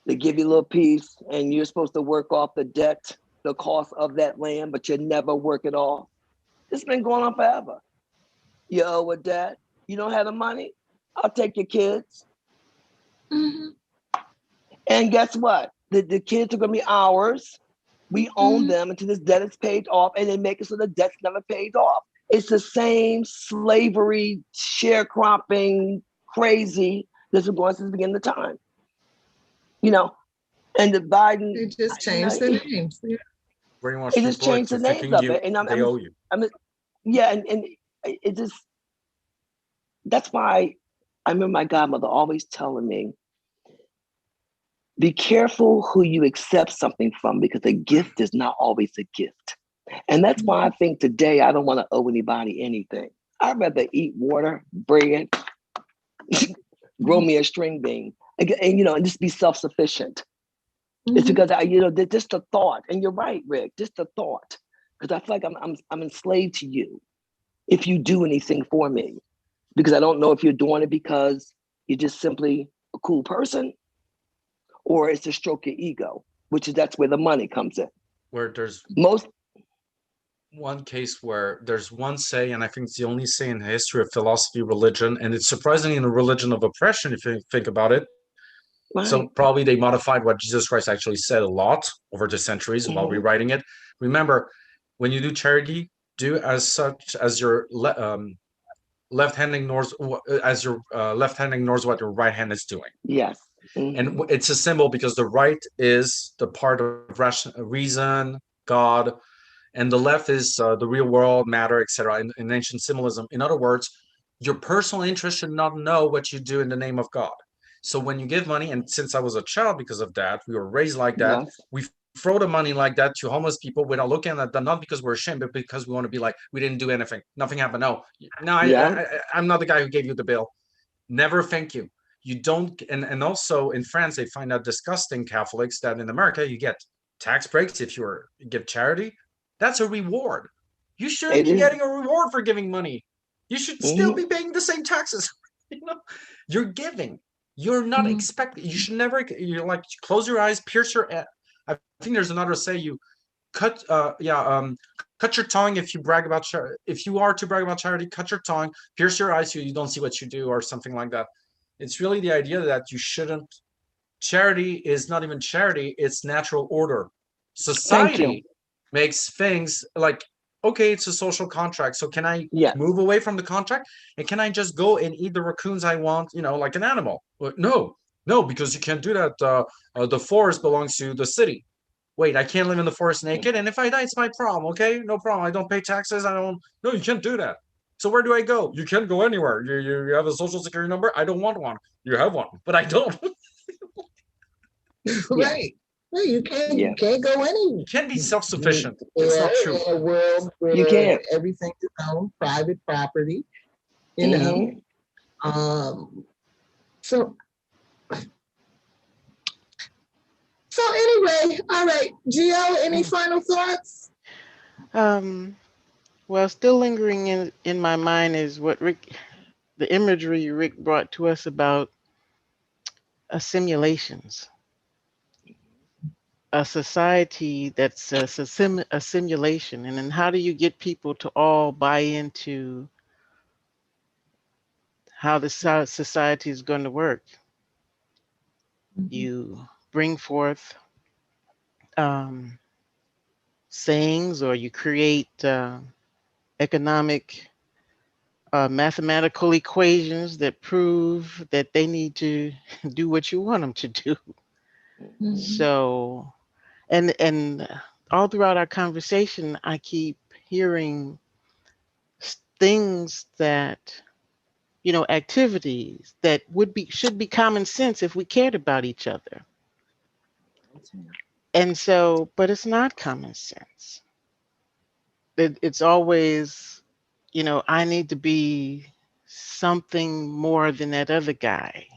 they give you a little piece, and you're supposed to work off the debt, the cost of that land, but you never work it off. It's been going on forever. You owe a debt. You don't have the money. I'll take your kids. And guess what? The kids are going to be ours. We own them until this debt is paid off, and they make it so the debt's never paid off. It's the same slavery, sharecropping, crazy that's been going since the beginning of time. You know, and the Biden. They just changed the names. Yeah. It just changed the names of it, and they owe you. Yeah, and it just. That's why I remember my godmother always telling me, be careful who you accept something from, because a gift is not always a gift. And that's why I think today I don't want to owe anybody anything. I'd rather eat water, bread, grow me a string bean. and and just be self-sufficient. It's because just the thought, and you're right, Rick, just the thought, because I feel like I'm enslaved to you if you do anything for me, because I don't know if you're doing it because you're just simply a cool person, or it's to stroke your ego, that's where the money comes in. Where there's Most one case where there's one say, and I think it's the only say in the history of philosophy, religion, and it's surprisingly in a religion of oppression if you think about it. right. So probably they modified what Jesus Christ actually said a lot over the centuries while rewriting it. Remember, when you do charity, do as such as your left hand ignores what your right hand is doing. Yes. And it's a symbol because the right is the part of reason, God, and the left is the real world, matter, etc. In ancient symbolism. In other words, your personal interest should not know what you do in the name of God. So when you give money, and since I was a child because of that, we were raised like that, Yes. we throw the money like that to homeless people without looking at them, not because we're ashamed, but because we want to be like, we didn't do anything. Nothing happened. No, I'm not the guy who gave you the bill. Never thank you. You don't, and also in France, they find out disgusting Catholics that in America, you get tax breaks if you give charity. That's a reward. You shouldn't be getting a reward for giving money. You should still be paying the same taxes. You're giving. You're not expecting. You should never. You're like, close your eyes, pierce your. I think there's another say. You cut. Cut your tongue if you brag about charity. If you are to brag about charity, cut your tongue, pierce your eyes so you don't see what you do, or something like that. It's really the idea that you shouldn't. Charity is not even charity; it's natural order. Society makes things like, okay, it's a social contract. So can I move away from the contract? And can I just go and eat the raccoons I want, like an animal? But no, because you can't do that. The forest belongs to the city. Wait, I can't live in the forest naked. And if I die, it's my problem. Okay, no problem. I don't pay taxes. No, you can't do that. So where do I go? You can't go anywhere. You have a social security number? I don't want one. You have one, but I don't. Right. No, you can't. You can't go anywhere. You can't be self-sufficient. It's not true. In a world where you can't. Everything is owned, private property. So anyway, all right, Gio, any final thoughts? Well, still lingering in my mind is what the imagery Rick brought to us about simulations. A society that's a simulation, and then how do you get people to all buy into how the society is going to work? You bring forth sayings, or you create economic mathematical equations that prove that they need to do what you want them to do. So, and all throughout our conversation, I keep hearing things that, activities that should be common sense if we cared about each other. And so, but it's not common sense. It's always, I need to be something more than that other guy.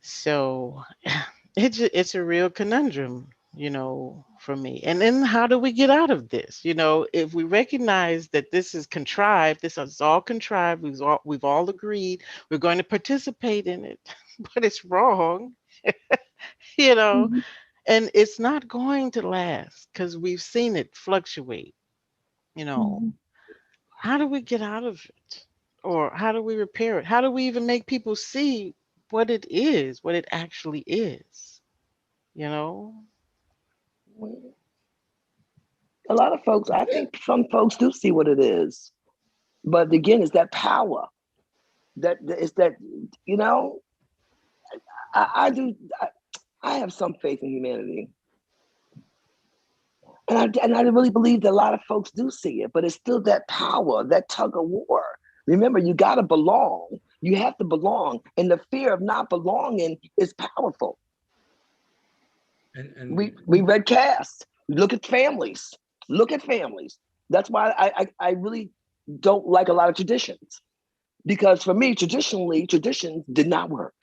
So it's a real conundrum, for me. And then how do we get out of this? If we recognize that this is contrived, this is all contrived, we've all agreed we're going to participate in it, but it's wrong, and it's not going to last because we've seen it fluctuate. How do we get out of it? Or how do we repair it? How do we even make people see what it is, what it actually is? A lot of folks, I think some folks do see what it is. But again, it's that power. I have some faith in humanity. And I really believe that a lot of folks do see it, but it's still that power, that tug of war. Remember, you got to belong. You have to belong. And the fear of not belonging is powerful. And we read Caste. Look at families. That's why I really don't like a lot of traditions, Because for me, traditions did not work.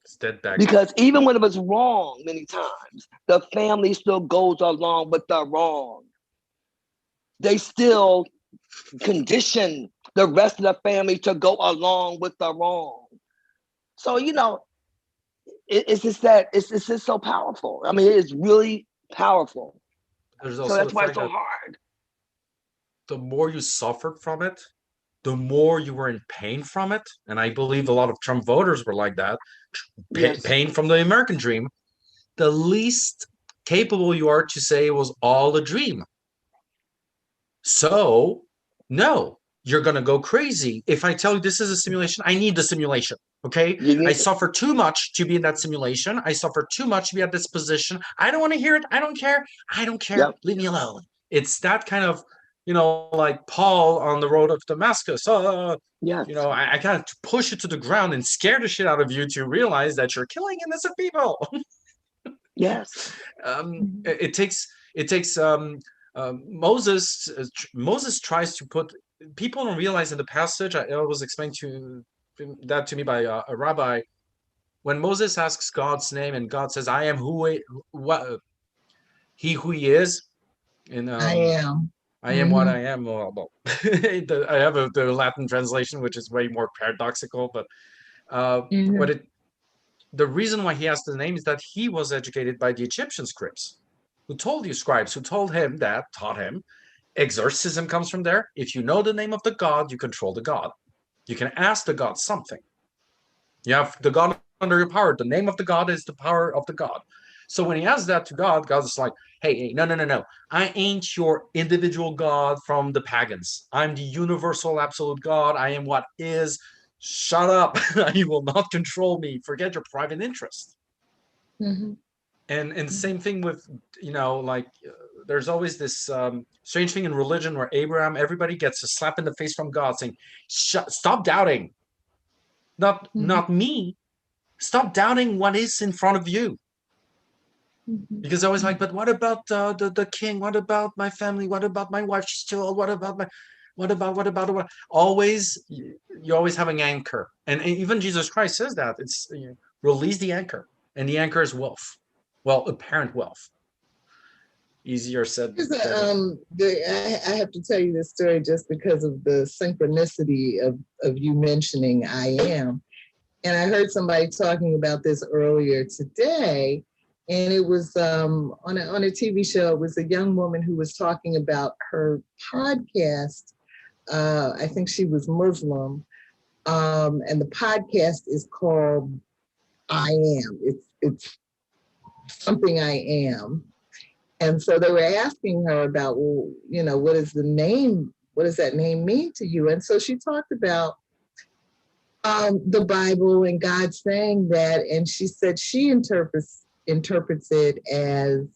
It's dead back. Because even when it was wrong many times, the family still goes along with the wrong. They still condition the rest of the family to go along with the wrong. So, you know, it's just so powerful. I mean, it is really powerful. There's So also that's the why fact it's so that hard. the more you suffered from it, the more you were in pain from it. And I believe a lot of Trump voters were like that. Yes. Pain from the American dream. The least capable you are to say it was all a dream. So, no, you're going to go crazy. If I tell you this is a simulation, I need the simulation. Okay. I suffer too much to be in that simulation. I suffer too much to be at this position. I don't want to hear it. I don't care. I don't care. Yep. Leave me alone. It's that kind of, you know, like Paul on the road of Damascus. Yes. You know, I kind of push it to the ground and scare the shit out of you to realize that you're killing innocent people. Yes. It takes Moses. Moses tries to put people don't realize in the passage. It was explained to that to me by a rabbi. When Moses asks God's name and God says, "I am he who he is," and I am. I am what I am. Well, I have the Latin translation, which is way more paradoxical, but what it. The reason why he asked the name is that he was educated by the Egyptian scribes, who told him that, taught him, exorcism comes from there. If you know the name of the god, you control the god. You can ask the god something. You have the god under your power. The name of the god is the power of the god. So when he asks that to God, God's like, hey, no. I ain't your individual God from the pagans. I'm the universal absolute God. I am what is. Shut up. You will not control me. Forget your private interest. And the same thing with, you know, like there's always this strange thing in religion where everybody gets a slap in the face from God saying, stop doubting. Not me. Stop doubting what is in front of you. Because I was like, but what about the king? What about my family? What about my wife? She's too old. What about always you always have an anchor, and even Jesus Christ says that it's release the anchor, and the anchor is wealth. Well, apparent wealth. Easier said than done. I have to tell you this story just because of the synchronicity of you mentioning I am. And I heard somebody talking about this earlier today, and it was on a TV show. It was a young woman who was talking about her podcast. I think she was Muslim, and the podcast is called I Am. It's something I am. And so they were asking her about, well, you know, what is the name? What does that name mean to you? And so she talked about the Bible and God saying that, and she said she interprets it as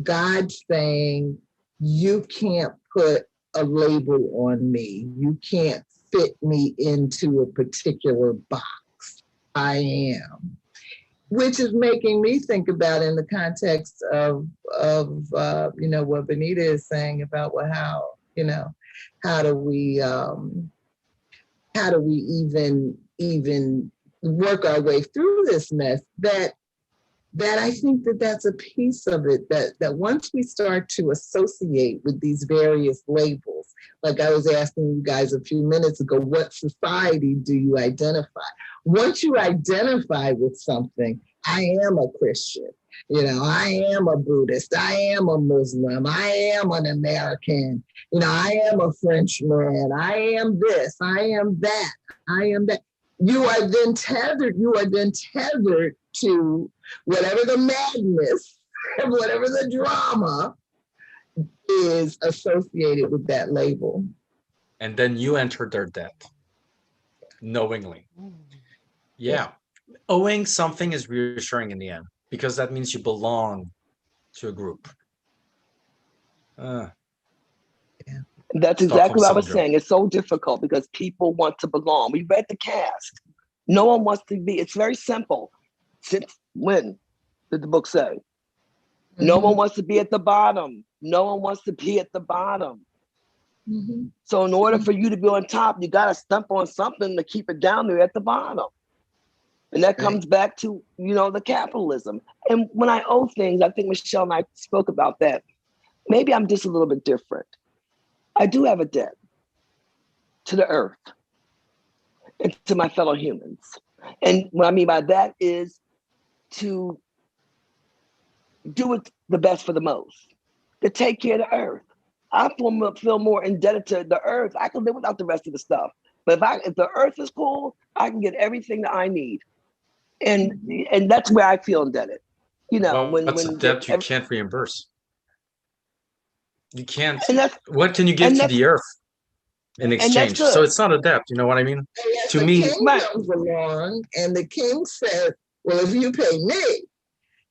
God saying, you can't put a label on me. You can't fit me into a particular box. I am. Which is making me think about in the context of you know, what Venita is saying about, well, how, you know, how do we even work our way through this mess? That I think that's a piece of it, that once we start to associate with these various labels, like I was asking you guys a few minutes ago, what society do you identify? Once you identify with something, I am a Christian, you know, I am a Buddhist, I am a Muslim, I am an American, you know, I am a Frenchman, I am this, I am that, I am that. You are then tethered to whatever the madness, whatever the drama is associated with that label. And then you enter their debt knowingly. Yeah. Owing something is reassuring in the end because that means you belong to a group. That's exactly what I was saying. It's so difficult because people want to belong. We read the cast. No one wants to be. It's very simple. Since when did the book say? No one wants to be at the bottom. No one wants to be at the bottom. Mhm. So in order for you to be on top, you got to stump on something to keep it down there at the bottom. And that comes back to, the capitalism. And when I owe things, I think Michelle and I spoke about that. Maybe I'm just a little bit different. I do have a debt to the earth and to my fellow humans. And what I mean by that is to do it the best for the most, to take care of the earth. I feel more indebted to the earth. I can live without the rest of the stuff. But if the earth is cool, I can get everything that I need. And that's where I feel indebted. What's a debt you can't reimburse? You can't. What can you give to the earth in exchange? So it's not a debt. You know what I mean? To me, king comes along and the king says, "Well, if you pay me,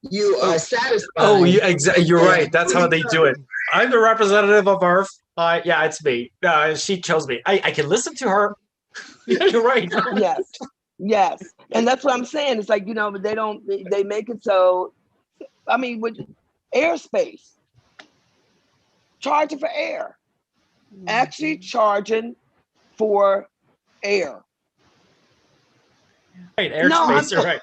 you are satisfied." Oh, exactly. You're right. That's how they do it. I'm the representative of Earth. Yeah, it's me. She chose me. I can listen to her. Yeah, you're right. Yes. And that's what I'm saying. It's like, they make it so, with airspace, charging for air, actually charging for air. Right, airspace, you're right.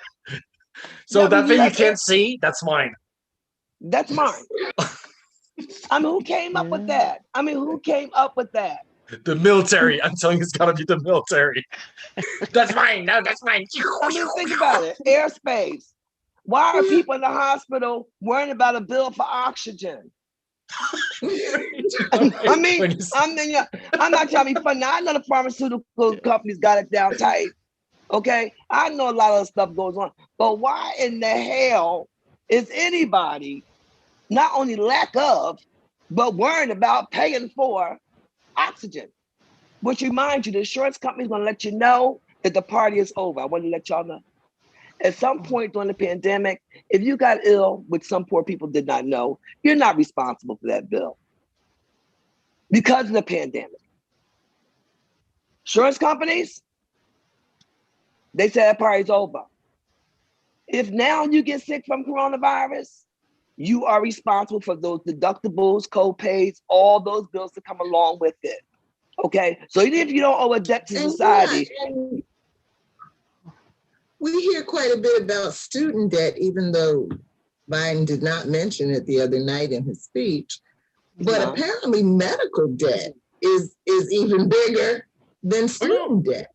So that thing you can't see, that's mine. That's mine. Who came up with that? Who came up with that? The military. I'm telling you, it's got to be the military. That's mine. No, that's mine. Think about it. Airspace. Why are people in the hospital worrying about a bill for oxygen? I'm not trying to be funny. I know the pharmaceutical companies got it down tight. Okay, I know a lot of stuff goes on, but why in the hell is anybody not only lack of, but worrying about paying for oxygen? Which reminds you, the insurance company is going to let you know that the party is over. I want to let y'all know. At some point during the pandemic, if you got ill, which some poor people did not know, you're not responsible for that bill because of the pandemic. Insurance companies, they said that party's over. If now you get sick from coronavirus, you are responsible for those deductibles, co-pays, all those bills that come along with it. Okay, so even if you don't owe a debt to society. We hear quite a bit about student debt, even though Biden did not mention it the other night in his speech. But apparently medical debt is even bigger than student debt.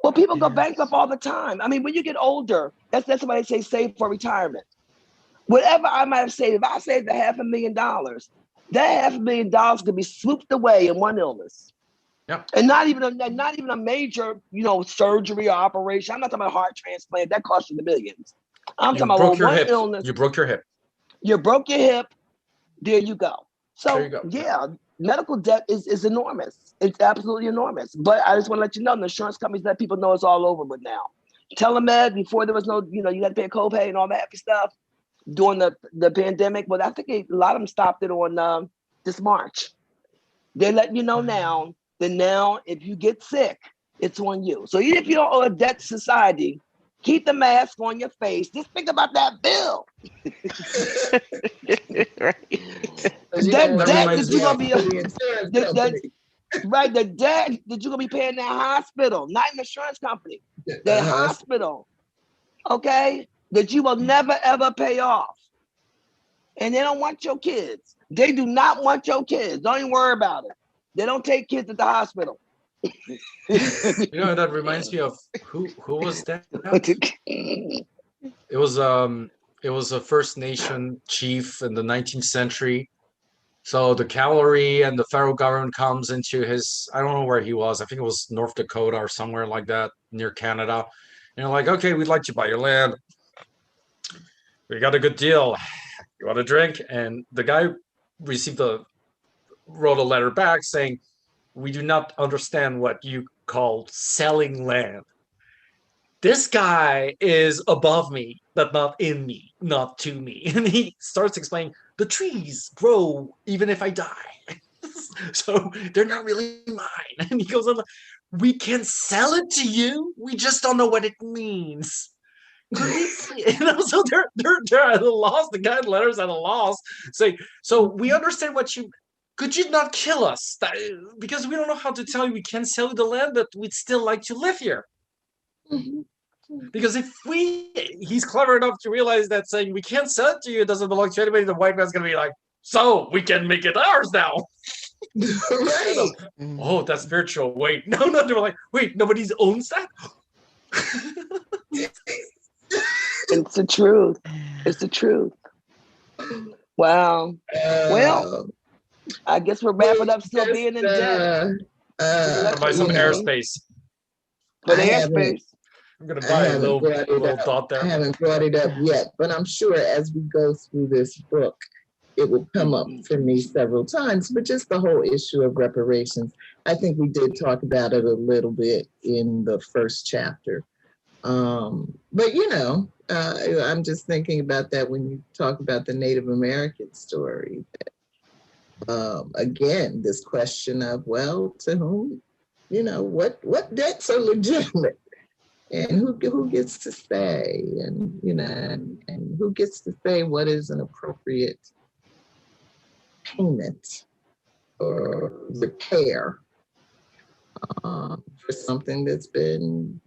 Well, people go bankrupt all the time. When you get older, that's why they say save for retirement. Whatever I might have saved, if I saved $500,000, that $500,000 could be swooped away in one illness. Yep. And not even a major, surgery or operation. I'm not talking about heart transplant. That costs you the millions. I'm talking about one illness. You broke your hip. You broke your hip. There you go. So yeah, medical debt is enormous. It's absolutely enormous. But I just want to let you know, the insurance companies let people know it's all over with now. Telemed, before there was no, you had to pay a copay and all that happy stuff during the pandemic. But I think a lot of them stopped it on this March. They're letting you know now that if you get sick, it's on you. So even if you don't owe a debt to society, keep the mask on your face. Just think about that bill. That debt that you're gonna be right. The debt that you're gonna be paying that hospital, not an insurance company. The hospital, okay, that you will never ever pay off. And they don't want your kids. They do not want your kids. Don't even worry about it. They don't take kids at the hospital. That reminds me of who was that? It was a First Nation chief in the 19th century. So the cavalry and the federal government comes into his, I don't know where he was. I think it was North Dakota or somewhere like that near Canada. And they're like, okay, we'd like to buy your land. We got a good deal. You want a drink? And the guy wrote a letter back saying, we do not understand what you call selling land. This guy is above me, but not in me, not to me. And he starts explaining, the trees grow even if I die. So they're not really mine. And he goes on, we can sell it to you. We just don't know what it means. So they're at a loss. The guy in letters at a loss saying, so we understand what you could you not kill us? Because we don't know how to tell you we can't sell you the land, but we'd still like to live here. Because if he's clever enough to realize that saying we can't sell it to you, it doesn't belong to anybody, the white man's going to be like, so we can make it ours now. Right. Oh, that's spiritual. Wait, no, they were like, wait, nobody owns that? It's the truth. It's the truth. Wow. Well, I guess we're wrapping up still being in debt. Buy some airspace. For the airspace. I'm going to buy a little dot there. I haven't brought it up yet, but I'm sure as we go through this book, it will come up for me several times. But just the whole issue of reparations, I think we did talk about it a little bit in the first chapter. But, you know, I'm just thinking about that when you talk about the Native American story. Again, this question of, well, to whom, you know, what debts are legitimate? And who gets to say, and you know, and who gets to say what is an appropriate payment or repair for something that's been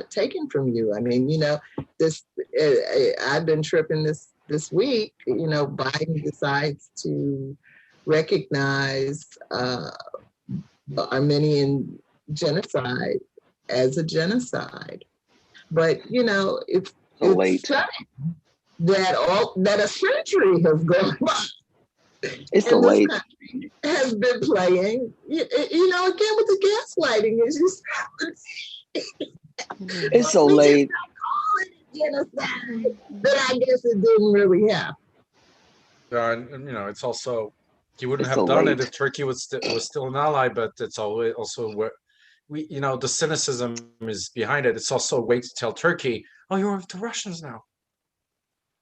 taken from you. I mean, you know, this I've been tripping this week. You know, Biden decides to recognize the Armenian genocide as a genocide, but you know it's stunning that a century has gone by. It's so late. Has been playing, you know, again with the gaslighting. It's just it's so late. Call it a genocide, but I guess it didn't really happen. And you know, it's also he wouldn't have done it if Turkey was still an ally, but it's also where. You know, the cynicism is behind it. It's also a way to tell Turkey, oh, you're with the Russians now.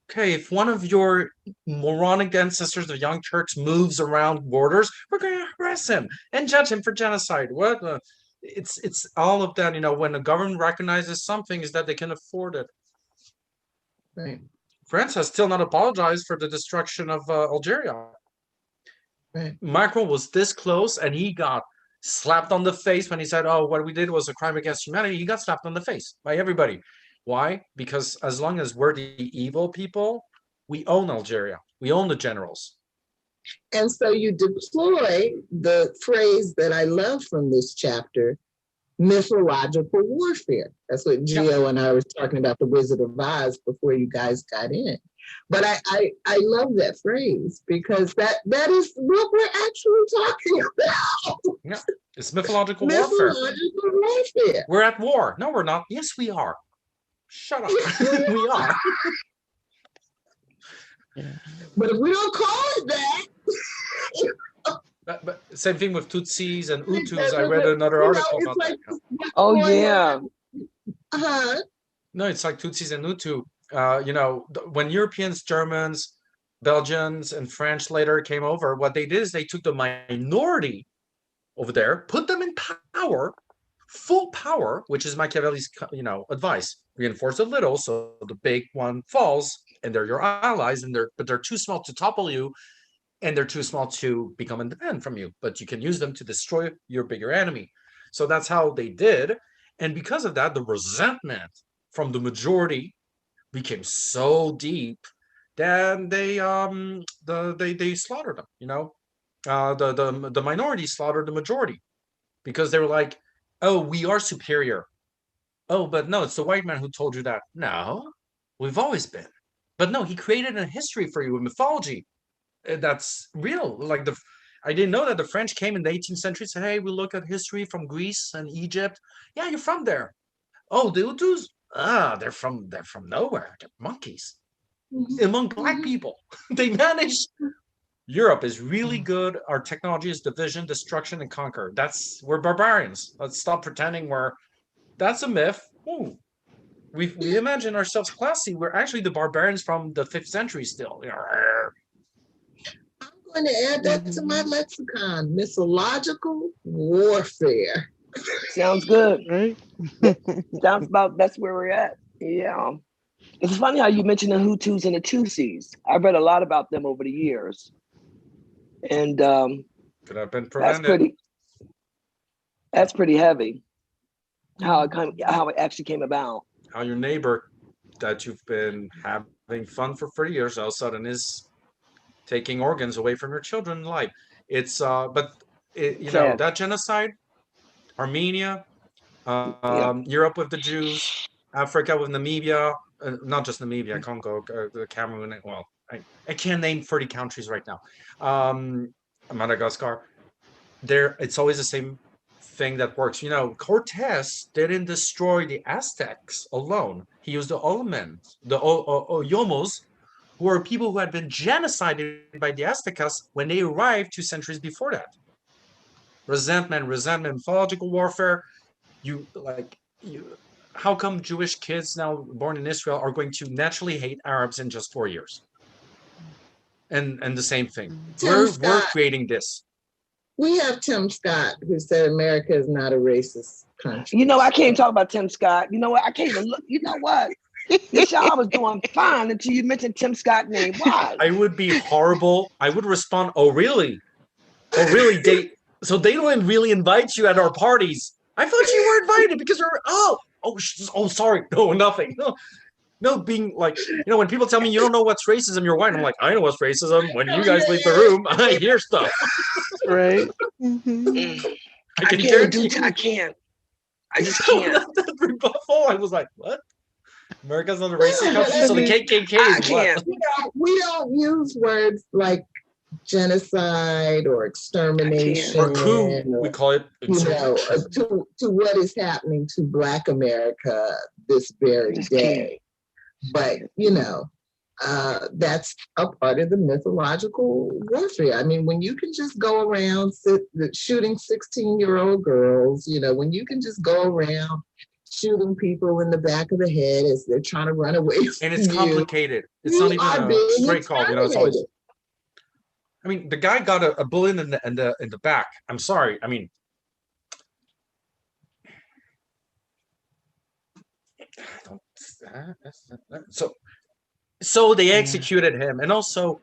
Okay, if one of your moronic ancestors, the Young Turks, moves around borders, we're going to arrest him and judge him for genocide. What? It's all of that. You know, when the government recognizes something, is that they can afford it. Right. France has still not apologized for the destruction of Algeria. Right. Macron was this close, and he got slapped on the face when he said, oh, what we did was a crime against humanity. He got slapped on the face by everybody. Why? Because as long as we're the evil people, we own Algeria. We own the generals. And so you deploy the phrase that I love from this chapter, mythological warfare. That's what Gio and I was talking about, the Wizard of Oz, before you guys got in. But I love that phrase because that is what we're actually talking about. Yeah, it's mythological warfare. Warfare. We're at war. No, we're not. Yes, we are. Shut up. We are. But if we don't call it that. But same thing with Tutsis and Hutus. I read another article about like, that. Oh, yeah. No, it's like Tutsis and Hutu. You know, when Europeans, Germans, Belgians, and French later came over, what they did is they took the minority over there, put them in power, full power, which is Machiavelli's, you know, advice. Reinforce a little, so the big one falls, and they're your allies, but they're too small to topple you, and they're too small to become independent from you. But you can use them to destroy your bigger enemy. So that's how they did, and because of that, the resentment from the majority became so deep that they slaughtered them. You know, the minority slaughtered the majority because they were like, oh, we are superior. Oh, but no, it's the white man who told you that. No, we've always been. But no, he created a history for you in mythology that's real. Like I didn't know that the French came in the 18th century and said, hey, we look at history from Greece and Egypt. Yeah, you're from there. Oh, the Hutus? They're from nowhere. They're monkeys. Among black people. They managed. Europe is really good. Our technology is division, destruction, and conquer. We're barbarians. Let's stop pretending that's a myth. Ooh. We imagine ourselves classy. We're actually the barbarians from the 5th century still. I'm going to add that to my lexicon. Mythological warfare. Sounds good. Right? Sounds about that's where we're at. Yeah. It's funny how you mentioned the Hutus and the Tutsis. I've read a lot about them over the years. And Could have been that's prevented. pretty heavy. How it actually came about. How your neighbor that you've been having fun for 30 years all of a sudden is taking organs away from your children life. It's you know, Sad. that genocide, Armenia, Yeah. Europe with the Jews, Africa with Namibia, not just Namibia, Congo, Cameroon. Well, I can't name 30 countries right now. Madagascar. It's always the same thing that works. You know, Cortez didn't destroy the Aztecs alone. He used the Olmens, the Oyomos, who are people who had been genocided by the Aztecas when they arrived 2 centuries before that. Resentment, mythological warfare. How come Jewish kids now born in Israel are going to naturally hate Arabs in just 4 years? And the same thing. We're creating this. We have Tim Scott, who said America is not a racist country. You know, I can't talk about Tim Scott. You know what? I can't even look. You know what? I was doing fine until you mentioned Tim Scott's name. Why? I would be horrible. I would respond, "Oh, really? Oh, really? So they don't really invite you at our parties? I thought you were invited because you're sorry. No, nothing. No, being like, you know, when people tell me you don't know what's racism, you're white. I'm like, I know what's racism. When you guys leave the room, I hear stuff. Right. I can't. I just can't. That rebuffal. I was like, what? America's not a racist country, so the KKK is I can't. We don't use words like genocide or extermination or coup. We call it, you know, to what is happening to Black America this very day. But you know, that's a part of the mythological warfare. I mean, when you can just go around shooting 16-year-old girls, you know, when you can just go around shooting people in the back of the head as they're trying to run away from and it's complicated. It's not even a straight call. You know, it's always. I mean, the guy got a bullet in the back. I'm sorry. I mean, so they executed him, and also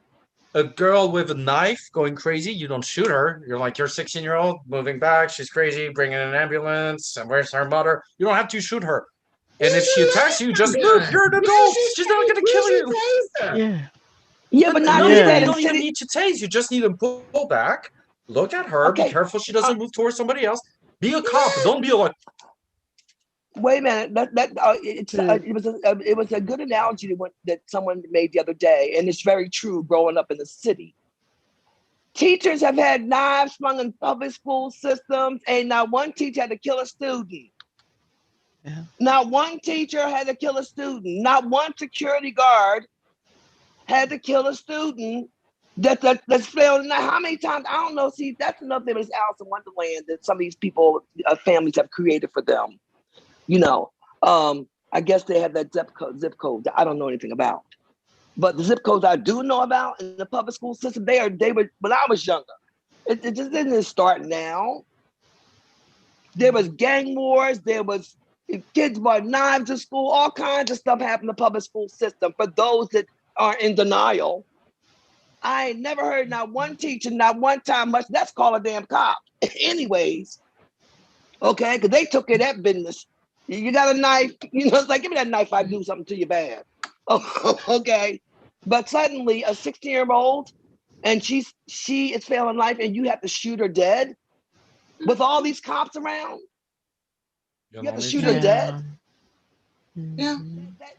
a girl with a knife going crazy. You don't shoot her. You're like, you're 16-year-old moving back. She's crazy. Bring in an ambulance. And where's her mother? You don't have to shoot her. And if she attacks you, just move. You're an adult. She's not going to kill you. Yeah, but not you don't even need to tase. You just need to pull back, look at her, be careful she doesn't move towards somebody else. Be a cop. Don't be like. Wait a minute. It was a good analogy that someone made the other day, and it's very true. Growing up in the city, teachers have had knives slung in public school systems, and not one teacher had to kill a student. Yeah. Not one teacher had to kill a student. Not one security guard had to kill a student that's failed. Now, how many times? I don't know. See, that's another thing. It's Alice in Wonderland that some of these people, families have created for them. You know, I guess they have that zip code that I don't know anything about. But the zip codes I do know about in the public school system, they were when I was younger. It just didn't start now. There was gang wars. There was kids brought knives to school. All kinds of stuff happened in the public school system. For those that are in denial, I ain't never heard not one teacher, not one time much. Let's call a damn cop. Anyways, okay, because they took care of that business. You got a knife, you know, it's like, give me that knife, I do something to you bad. Oh, okay. But suddenly a 16-year-old and she is failing life and you have to shoot her dead with all these cops around. You have to shoot her dead. Yeah.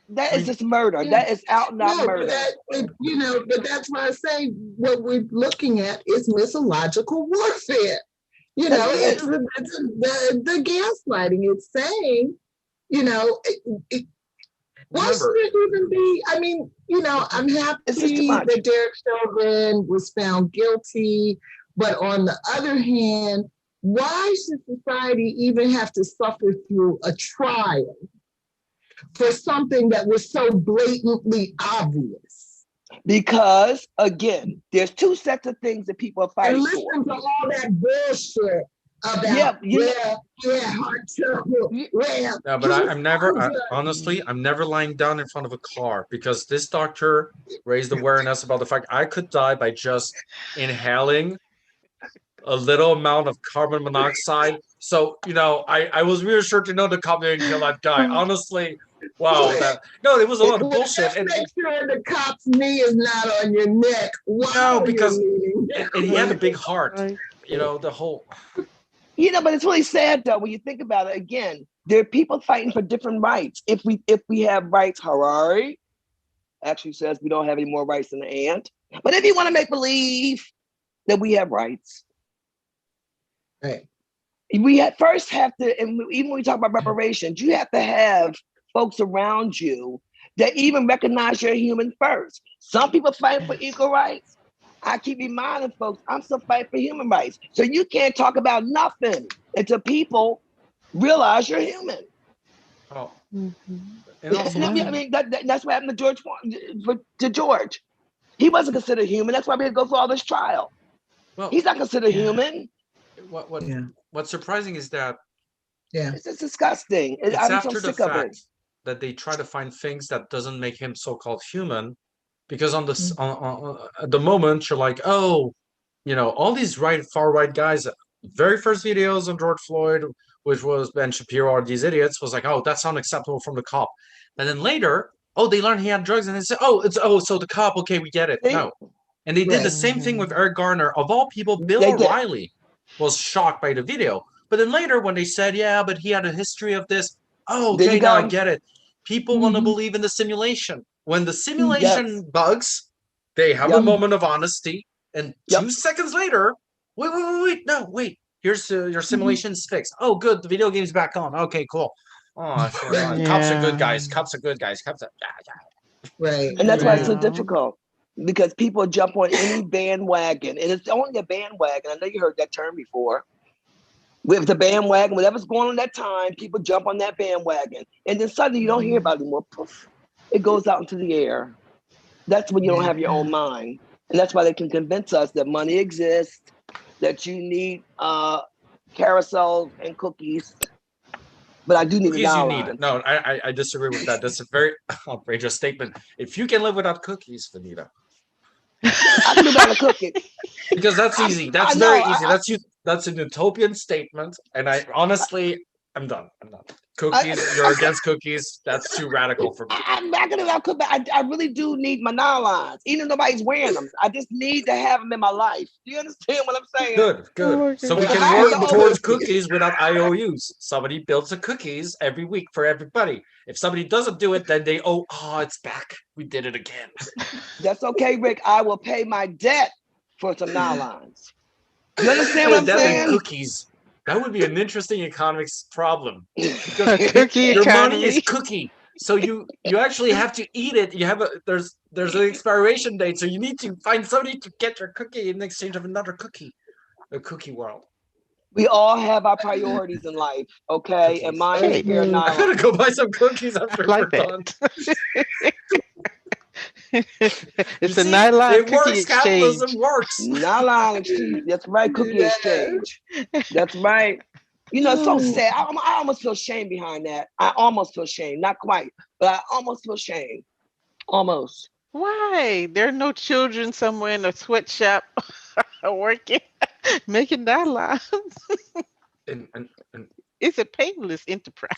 That is just murder. Yeah. That is out and out murder. But that's why I say what we're looking at is mythological warfare. You know, it's the gaslighting. It's saying, you know, why should it even be? I mean, you know, I'm happy that Derek Chauvin was found guilty, but on the other hand, why should society even have to suffer through a trial for something that was so blatantly obvious? Because, again, there's two sets of things that people are fighting for. And listen to all that bullshit about, Yeah, heart trouble. Well, No, but I'm never, honestly, I'm never lying down in front of a car because this doctor raised awareness about the fact I could die by just inhaling a little amount of carbon monoxide. So, I was reassured to know the cop didn't kill that guy. Honestly, wow, it was a lot of bullshit. Let's make sure the cop's knee is not on your neck. No, because you're and he had a big heart. Right. The whole. but it's really sad though when you think about it. Again, there are people fighting for different rights. If we have rights, Harari actually says we don't have any more rights than the ant. But if you want to make believe that we have rights, right. We first have to, and even when we talk about reparations, you have to have folks around you that even recognize you're human first. Some people fight for equal rights. I keep reminding folks, I'm still fighting for human rights. So you can't talk about nothing until people realize you're human. Oh. Mm-hmm. And also, I mean, that's what happened to George. He wasn't considered human. That's why we had to go through all this trial. well, He's not considered human. What's surprising is that It's just disgusting. it's I'm so after the sick of it. fact that they try to find things that doesn't make him so-called human, because on this at the moment you're like, oh, all these far right guys, very first videos on George Floyd, which was Ben Shapiro or these idiots, was like, oh, that's unacceptable from the cop. And then later, oh, they learned he had drugs, and they said, so the cop, okay, we get it. No. And they did the same thing with Eric Garner. Of all people, Bill O'Reilly was shocked by the video. But then later, when they said, yeah, but he had a history of this, oh, okay, now I get it. People want to believe in the simulation. When the simulation bugs, they have a moment of honesty, and 2 seconds later, wait, here's your simulation's fixed. Oh, good, the video game's back on. Okay, cool. Oh, cops are good guys. Cops are good guys. Right. And that's why it's so difficult, because people jump on any bandwagon, and it's only a bandwagon. I know you heard that term before. With the bandwagon, whatever's going on at that time, people jump on that bandwagon, and then suddenly you don't hear about it anymore. Poof, it goes out into the air. That's when you don't have your own mind, and that's why they can convince us that money exists, that you need carousels and cookies. But I do need cookies. You need it. No, I disagree with that. That's a very outrageous statement. If you can live without cookies, Venita. I can live without a cookie. Because that's easy. That's very easy. That's an utopian statement. And I'm done. Cookies, you're against cookies. That's too radical for me. I'm not gonna allow cookies. I really do need my nylons, even if nobody's wearing them. I just need to have them in my life. Do you understand what I'm saying? Good. So we can work towards cookies without IOUs. Somebody builds the cookies every week for everybody. If somebody doesn't do it, then they it's back. We did it again. That's okay, Rick. I will pay my debt for some nylons. You understand what I'm saying? Cookies. That would be an interesting economics problem. Because Your money is cookie. So you actually have to eat it. You have there's an expiration date. So you need to find somebody to get your cookie in exchange of another cookie. The cookie world. We all have our priorities in life, okay? Cookies. And mine is pair of nylons. I'm gonna go buy some cookies after we're done. It's a nylon it cookie works, exchange. Capitalism works. Nylon exchange. That's right. Cookie exchange. That's right. It's so sad. I almost feel shame behind that. I almost feel shame. Not quite, but I almost feel shame. Almost. Why? There are no children somewhere in a sweatshop working, making nylons. And It's a painless enterprise.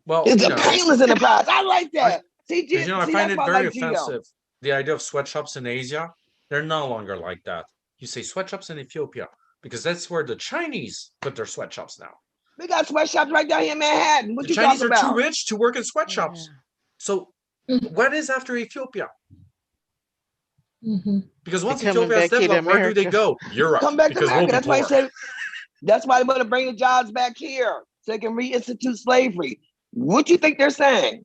Well, it's a painless enterprise. I like that. I find it very offensive. The idea of sweatshops in Asia, they're no longer like that. You say sweatshops in Ethiopia because that's where the Chinese put their sweatshops now. We got sweatshops right down here in Manhattan. What the you Chinese talking are about? too rich to work in sweatshops. Yeah. So what is after Ethiopia? Because once Ethiopia has developed, where do they go? Europe. Come back to America. That's why I said. That's why they want to bring the jobs back here so they can reinstitute slavery. What do you think they're saying?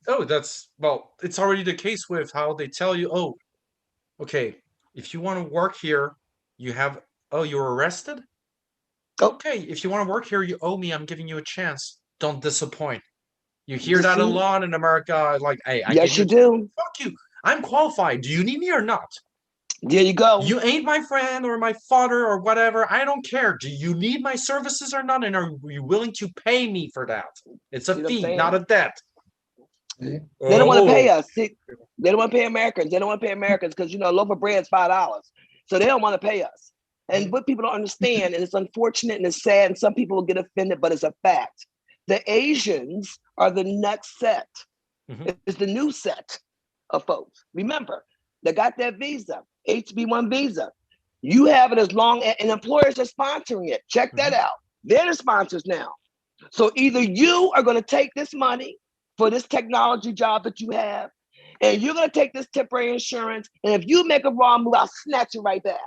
Oh, it's already the case with how they tell you, okay, if you want to work here, you're arrested? Okay, if you want to work here, you owe me, I'm giving you a chance. Don't disappoint. You hear that a lot in America, like, hey, yes, you do. Fuck you. I'm qualified. Do you need me or not? There you go. You ain't my friend or my father or whatever. I don't care. Do you need my services or not? And are you willing to pay me for that? It's a fee, not a debt. They don't want to pay Oh. us. See, they don't want to pay Americans. They don't want to pay Americans because, you know, a loaf of bread is $5. So they don't want to pay us. And what people don't understand, and it's unfortunate and it's sad, and some people will get offended, but it's a fact. The Asians are the next set. It's the new set of folks. Remember, they got that visa, HB1 visa. You have it as long as, and employers are sponsoring it. Check that out. They're the sponsors now. So either you are going to take this money for this technology job that you have, and you're going to take this temporary insurance, and if you make a wrong move, I'll snatch it right back.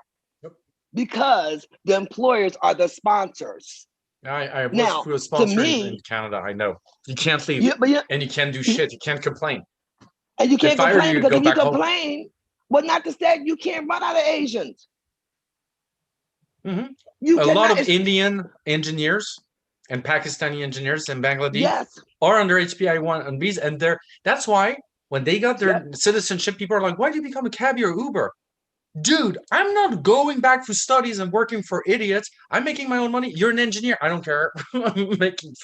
Because the employers are the sponsors. I worked through a sponsor in Canada. I know. You can't leave, and you can't do shit. You can't complain. And you can't complain because if you complain, well, not to say you can't run out of Asians. A lot of Indian engineers and Pakistani engineers in Bangladesh are under HPI-1 and visa, and that's why when they got their citizenship, people are like, "Why do you become a cabbie or Uber?" Dude, I'm not going back for studies and working for idiots. I'm making my own money. You're an engineer. I don't care. I'm making,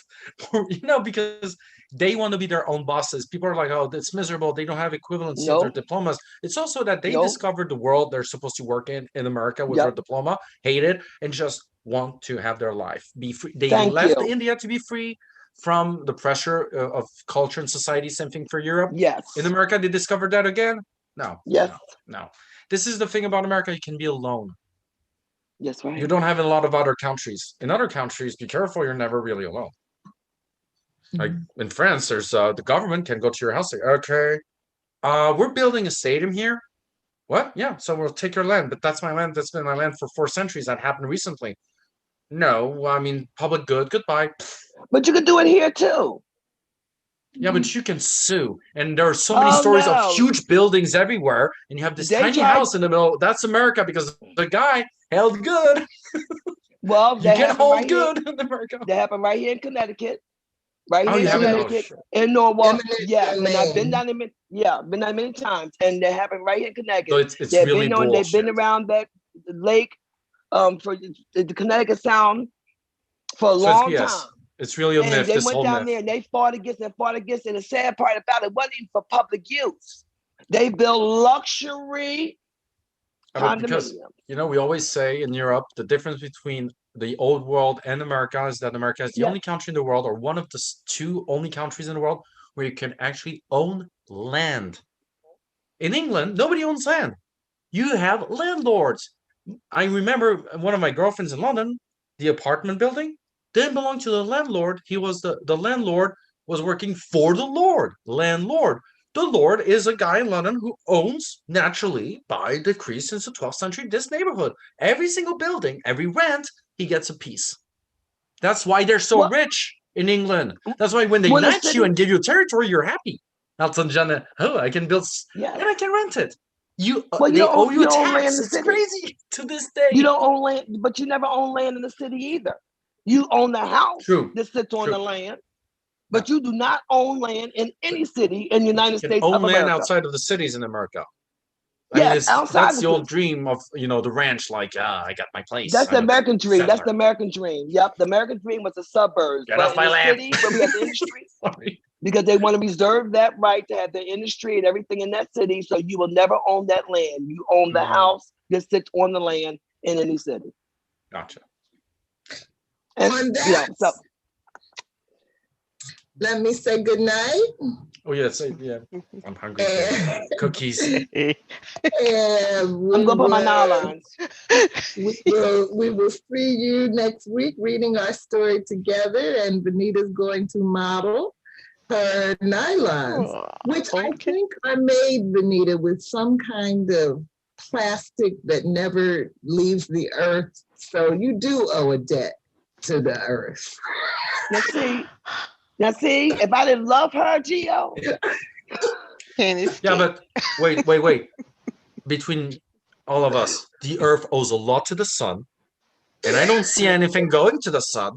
because they want to be their own bosses. People are like, oh, that's miserable. They don't have equivalency of their diplomas. It's also that they discovered the world they're supposed to work in America with their diploma, hate it, and just want to have their life be free. They left India to be free from the pressure of culture and society. Same thing for Europe. In America, they discovered that again. No. No. This is the thing about America. You can be alone. That's right. You don't have a lot of other countries. In other countries, be careful. You're never really alone. Like in France, there's the government can go to your house. Say, okay, we're building a stadium here. What? Yeah. So we'll take your land, but that's my land. That's been my land for 4 centuries. That happened recently. No, I mean, public good. Goodbye. But you can do it here too. Yeah, but you can sue. And there are so many stories of huge buildings everywhere. And you have this tiny house in the middle. That's America because the guy held good. Well, you can hold good in America. That happened right here in Connecticut. Right here in Connecticut. In Norwalk. Yes. And I've been down there. Been down many times. And that happened right here in Connecticut. So it's really bullshit. They've been around that lake for the Connecticut Sound for a long time. It's really a myth. They went down there and they fought against it. And the sad part about it wasn't even for public use. They built luxury condominiums. Because, we always say in Europe, the difference between the old world and America is that America is the only country in the world, or one of the 2 only countries in the world, where you can actually own land. In England, nobody owns land. You have landlords. I remember one of my girlfriends in London, the apartment building didn't belong to the landlord. He was the landlord was working for the Lord. Landlord. The Lord is a guy in London who owns naturally by decree since the 12th century this neighborhood. Every single building, every rent, he gets a piece. That's why they're so rich in England. That's why when they match you and give you territory, you're happy. I can build and I can rent it. They owe you a tax. It's crazy to this day. You don't own land, but you never own land in the city either. You own the house that sits on the land, but you do not own land in any city in the United States of America. Own land outside of the cities in America. That's the old dream of the ranch. Like, I got my place. That's the American dream. That's the American dream. Yep, the American dream was the suburbs. Get off my land. City, where we have the industry, because they want to reserve that right to have the industry and everything in that city. So you will never own that land. You own the house that sits on the land in any city. Gotcha. And let me say good night. Oh yes, I'm hungry. Cookies. I'm gonna put my nylons. We will see you next week reading our story together, and Venita's going to model her nylons, which I think are made, Venita, with some kind of plastic that never leaves the earth. So you do owe a debt to the earth. Now see, if I didn't love her, Gio. But wait. Between all of us, the earth owes a lot to the sun, and I don't see anything going to the sun.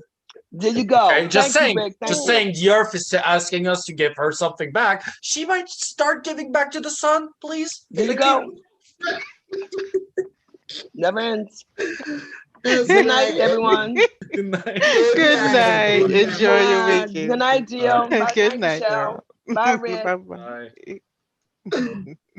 There you go. Okay, just saying, the earth is asking us to give her something back. She might start giving back to the sun, please. There you go. Never ends. That's Good night, right. everyone. Good night. Good night. Good Enjoy your Good weekend. night, Gio. Bye, Good night, night, Michelle. girl. Bye, Rick. Bye-bye. Bye.